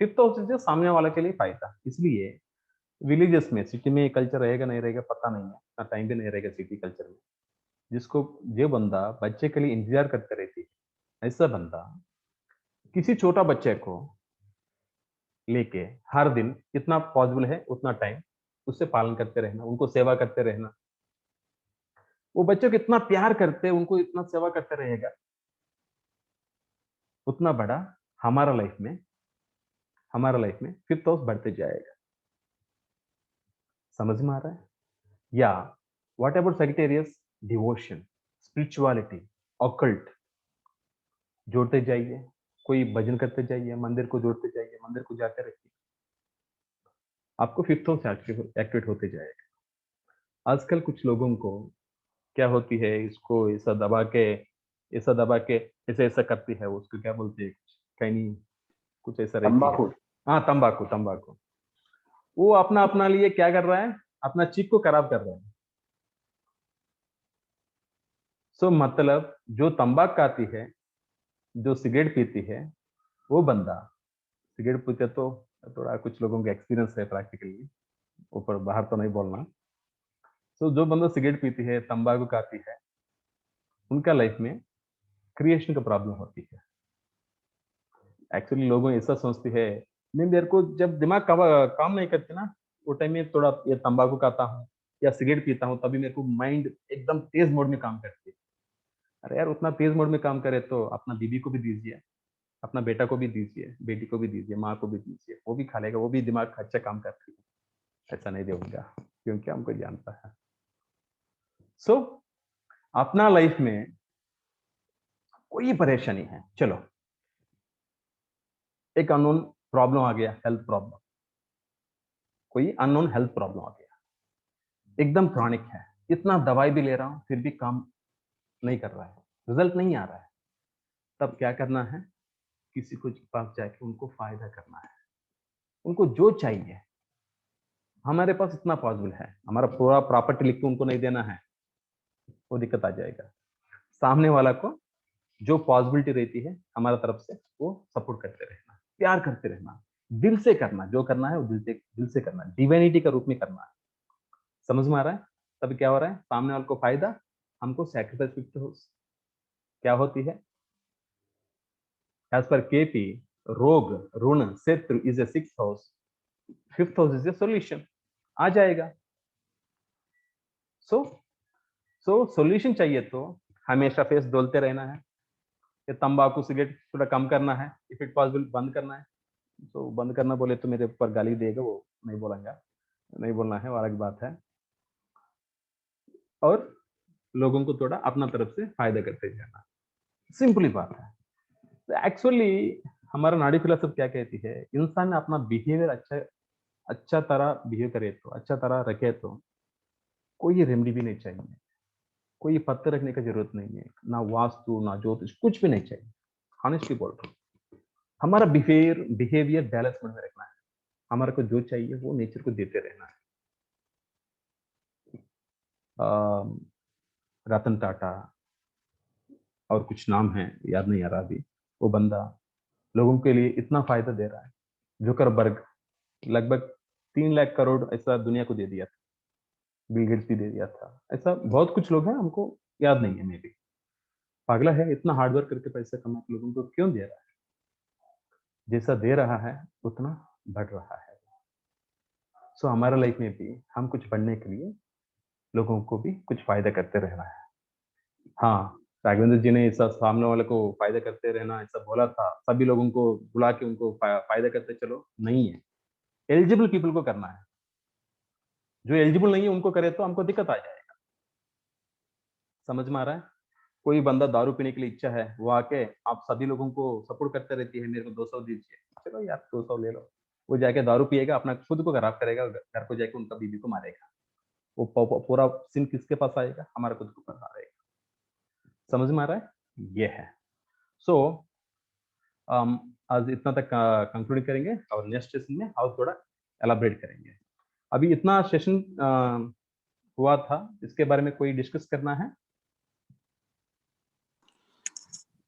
फिफ्थ हाउस इज ये सामने वाला के लिए फायदा। इसलिए विलेजेस में, सिटी में कल्चर रहेगा नहीं रहेगा पता नहीं है, टाइम भी नहीं रहेगा सिटी कल्चर में। जिसको, जो बंदा बच्चे के लिए इंतजार करते रहती है, ऐसा बंदा किसी छोटा बच्चे को लेके हर दिन जितना पॉसिबल है उतना टाइम उससे पालन करते रहना, उनको सेवा करते रहना। वो बच्चों को इतना प्यार करते, उनको इतना सेवा करते रहेगा, उतना बड़ा हमारा लाइफ में फिफ्थ हाउस बढ़ते जाएगा। समझ में आ रहा है? या what about Sagittarius, devotion, spirituality, occult, जोड़ते जाइए, कोई भजन करते जाइए, मंदिर को जोड़ते जाइए, मंदिर को जाते रहिए, आपको फिफ्थ हाउस एक्टिवेट होते जाएगा। आजकल कुछ लोगों को क्या होती है, इसको ऐसा दबा के, ऐसा दबा के ऐसे ऐसा करती है, उसको क्या बोलते हैं, कहीं कुछ ऐसा रहती है। तंबाकू। हाँ तंबाकू, तंबाकू। वो अपना अपना लिए क्या कर रहा है, अपना चिप को खराब कर रहा है। सो मतलब जो तंबाकू खाती है, जो सिगरेट पीती है, वो बंदा, सिगरेट पीते तो थोड़ा कुछ लोगों का एक्सपीरियंस है प्रैक्टिकली, ऊपर बाहर तो नहीं बोलना। सो जो बंदा सिगरेट पीती है, तंबाकू खाती है, उनका लाइफ में क्रिएशन का प्रॉब्लम होती है। एक्चुअली लोगों ऐसा सोचते हैं, मैं, मेरे को जब दिमाग काम नहीं करती ना, वो टाइम में थोड़ा ये तंबाकू खाता हूँ या सिगरेट पीता हूँ, तभी मेरे को माइंड एकदम तेज मोड में काम करती है। अरे यार, उतना तेज मोड में काम करे तो अपना बीबी को भी दीजिए, अपना बेटा को भी दीजिए, बेटी को भी दीजिए, माँ को भी दीजिए, वो भी खा लेगा, वो भी दिमाग अच्छा काम करती है। ऐसा नहीं देगा, क्योंकि हमको जानता है। सो अपना लाइफ में कोई परेशानी है, चलो एक अननोन प्रॉब्लम आ गया, हेल्थ प्रॉब्लम, कोई अननोन हेल्थ प्रॉब्लम आ गया, एकदम क्रॉनिक है, इतना दवाई भी ले रहा हूं फिर भी काम नहीं कर रहा है, रिजल्ट नहीं आ रहा है। तब क्या करना है, किसी को पास जाके उनको फायदा करना है, उनको जो चाहिए हमारे पास इतना पॉसिबल है, हमारा पूरा प्रॉपर्टी लिख के उनको नहीं देना है, वो दिक्कत आ जाएगा। सामने वाला को जो पॉसिबिलिटी रहती है हमारा तरफ से वो सपोर्ट करते रहना, प्यार करते रहना, दिल से करना, जो करना है वो दिल से करना, डिवाइनिटी का रूप में करना है। समझ में आ रहा है? तब क्या हो रहा है, सामने वाले को फायदा, हमको सैक्रिफाइस क्या होती है। एज पर केपी, रोग, ऋण, शत्रु is a 6th house, 5th house is a solution, आ जाएगा। सो सॉल्यूशन चाहिए तो हमेशा फेस धोलते रहना है, या तंबाकू सिगरेट थोड़ा कम करना है, इफ इट पॉसिबल बंद करना है। तो बंद करना बोले तो मेरे ऊपर गाली देगा, वो नहीं बोलूंगा, नहीं बोलना है, वो अलग बात है। और लोगों को थोड़ा अपना तरफ से फायदा करते जाना, सिंपली बात है। एक्चुअली हमारा नाड़ी फिलोसफी क्या कहती है, इंसान ने अपना बिहेवियर अच्छा तरह बिहेव करे तो, अच्छा तरह रखे तो कोई रेमेडी भी नहीं चाहिए, कोई पत्थर रखने की जरूरत नहीं है, ना वास्तु ना ज्योतिष, कुछ भी नहीं चाहिए। ऑनेस्टली बोल रहा हूँ, हमारा बिहेवियर बैलेंसमेंट में रखना है, हमारे को जो चाहिए वो नेचर को देते रहना है। रतन टाटा और कुछ नाम है, याद नहीं आ रहा अभी, वो बंदा लोगों के लिए इतना फायदा दे रहा है। जुकरबर्ग लगभग 3 लाख करोड़ ऐसा दुनिया को दे दिया था, बिल गेट्स भी दे दिया था, ऐसा बहुत कुछ लोग हैं, हमको याद नहीं है। मे भी पागला है, इतना हार्डवर्क करके पैसा कमा के लोगों को क्यों दे रहा है? जैसा दे रहा है उतना बढ़ रहा है। सो हमारा लाइफ में भी हम कुछ बढ़ने के लिए लोगों को भी कुछ फायदा करते रहना है। हाँ, राघवेंद्र जी ने ऐसा सामने वाले को फायदा करते रहना ऐसा बोला था, सभी लोगों को बुला के उनको फायदा करते चलो, नहीं है। एलिजिबल पीपल को करना है, जो एलिजिबल नहीं है उनको करे तो हमको दिक्कत आ जाएगा। समझ में आ रहा है? कोई बंदा दारू पीने के लिए इच्छा है, वो आके आप सभी लोगों को सपोर्ट करते रहती है, मेरे को 200 दीजिए, चलो यार 200 ले लो। वो जाके दारू पिएगा, अपना खुद को खराब करेगा, घर को जाके उनका बीवी को मारेगा। वो पूरा सिन किसके पास आएगा? हमारा खुद को पास आएगा। समझ में आ रहा है? ये है। सो आज इतना तक कंक्लूड करेंगे और नेक्स्ट सेशन में और थोड़ा एलाबरेट करेंगे। अभी इतना सेशन हुआ था, इसके बारे में कोई डिस्कस करना है?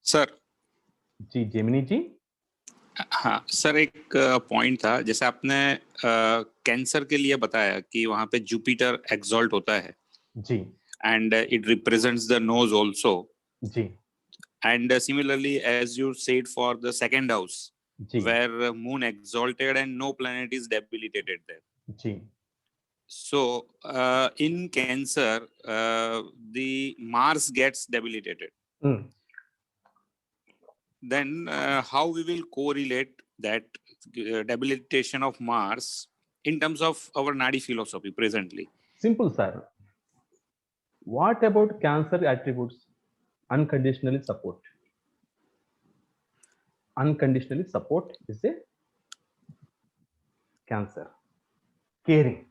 सर जी जेमिनी जी। हाँ सर, एक पॉइंट था, जैसे आपने कैंसर के लिए बताया कि वहां पे जुपिटर एक्सॉल्ट होता है जी, and it represents the nose also जी, and similarly as you said for the second house जी, where moon exalted and no planet is debilitated there. जी, So in cancer the Mars gets debilitated. Then how we will correlate that debilitation of Mars in terms of our Nadi philosophy presently? Simple sir. What about cancer attributes? Unconditionally support. Unconditionally support is a cancer. Caring.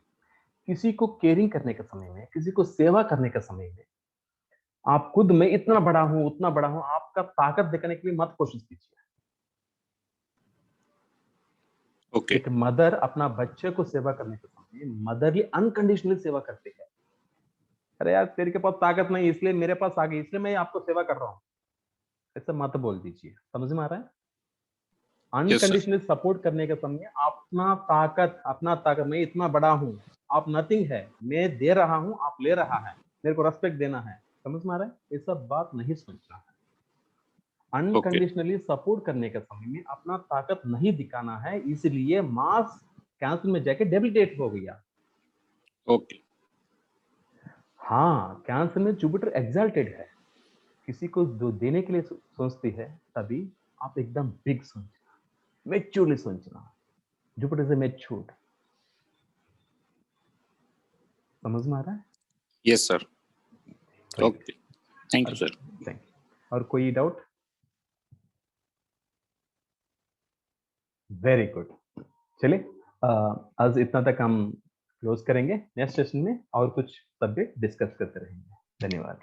किसी को caring करने के समय में, किसी को सेवा करने के समय में, आप खुद में इतना बड़ा हूं उतना बड़ा हूं, आपका ताकत दिखाने के लिए मत कोशिश कीजिए। Okay. एक मदर अपना बच्चे को सेवा करने के समय मदरली अनकंडीशनली सेवा करती है। अरे यार तेरे के पास ताकत नहीं इसलिए मेरे पास आ गई, इसलिए मैं आपको सेवा कर रहा हूं, ऐसा मत बोल दीजिए। समझ में आ रहा है? अनकंडीशनली सपोर्ट करने के समय अपना ताकत मैं इतना बड़ा हूं, आप नथिंग है, मैं दे रहा हूं, आप ले रहा है, मेरे को रेस्पेक्ट देना है। समझ में आ रहा है? ये सब बात नहीं सोचना है। अनकंडीशनली सपोर्ट करने के समय में अपना ताकत नहीं दिखाना है, इसलिए मार्स कैंसर में जाके डेबिलिटेट हो गया। ओके। हाँ, कैंसर में जुपिटर एक्साल्टेड है, किसी को जो देने के लिए सोचती है तभी आप एकदम बिग सोचना, मैच्योरली सोचना। Jupiter is matured. समझ में आ रहा है? Yes sir. Okay, thank you sir. Thank you. और कोई डाउट? Very good. चलिए आज इतना तक हम क्लोज करेंगे, नेक्स्ट सेशन में और कुछ सब्जेक्ट डिस्कस करते रहेंगे। धन्यवाद।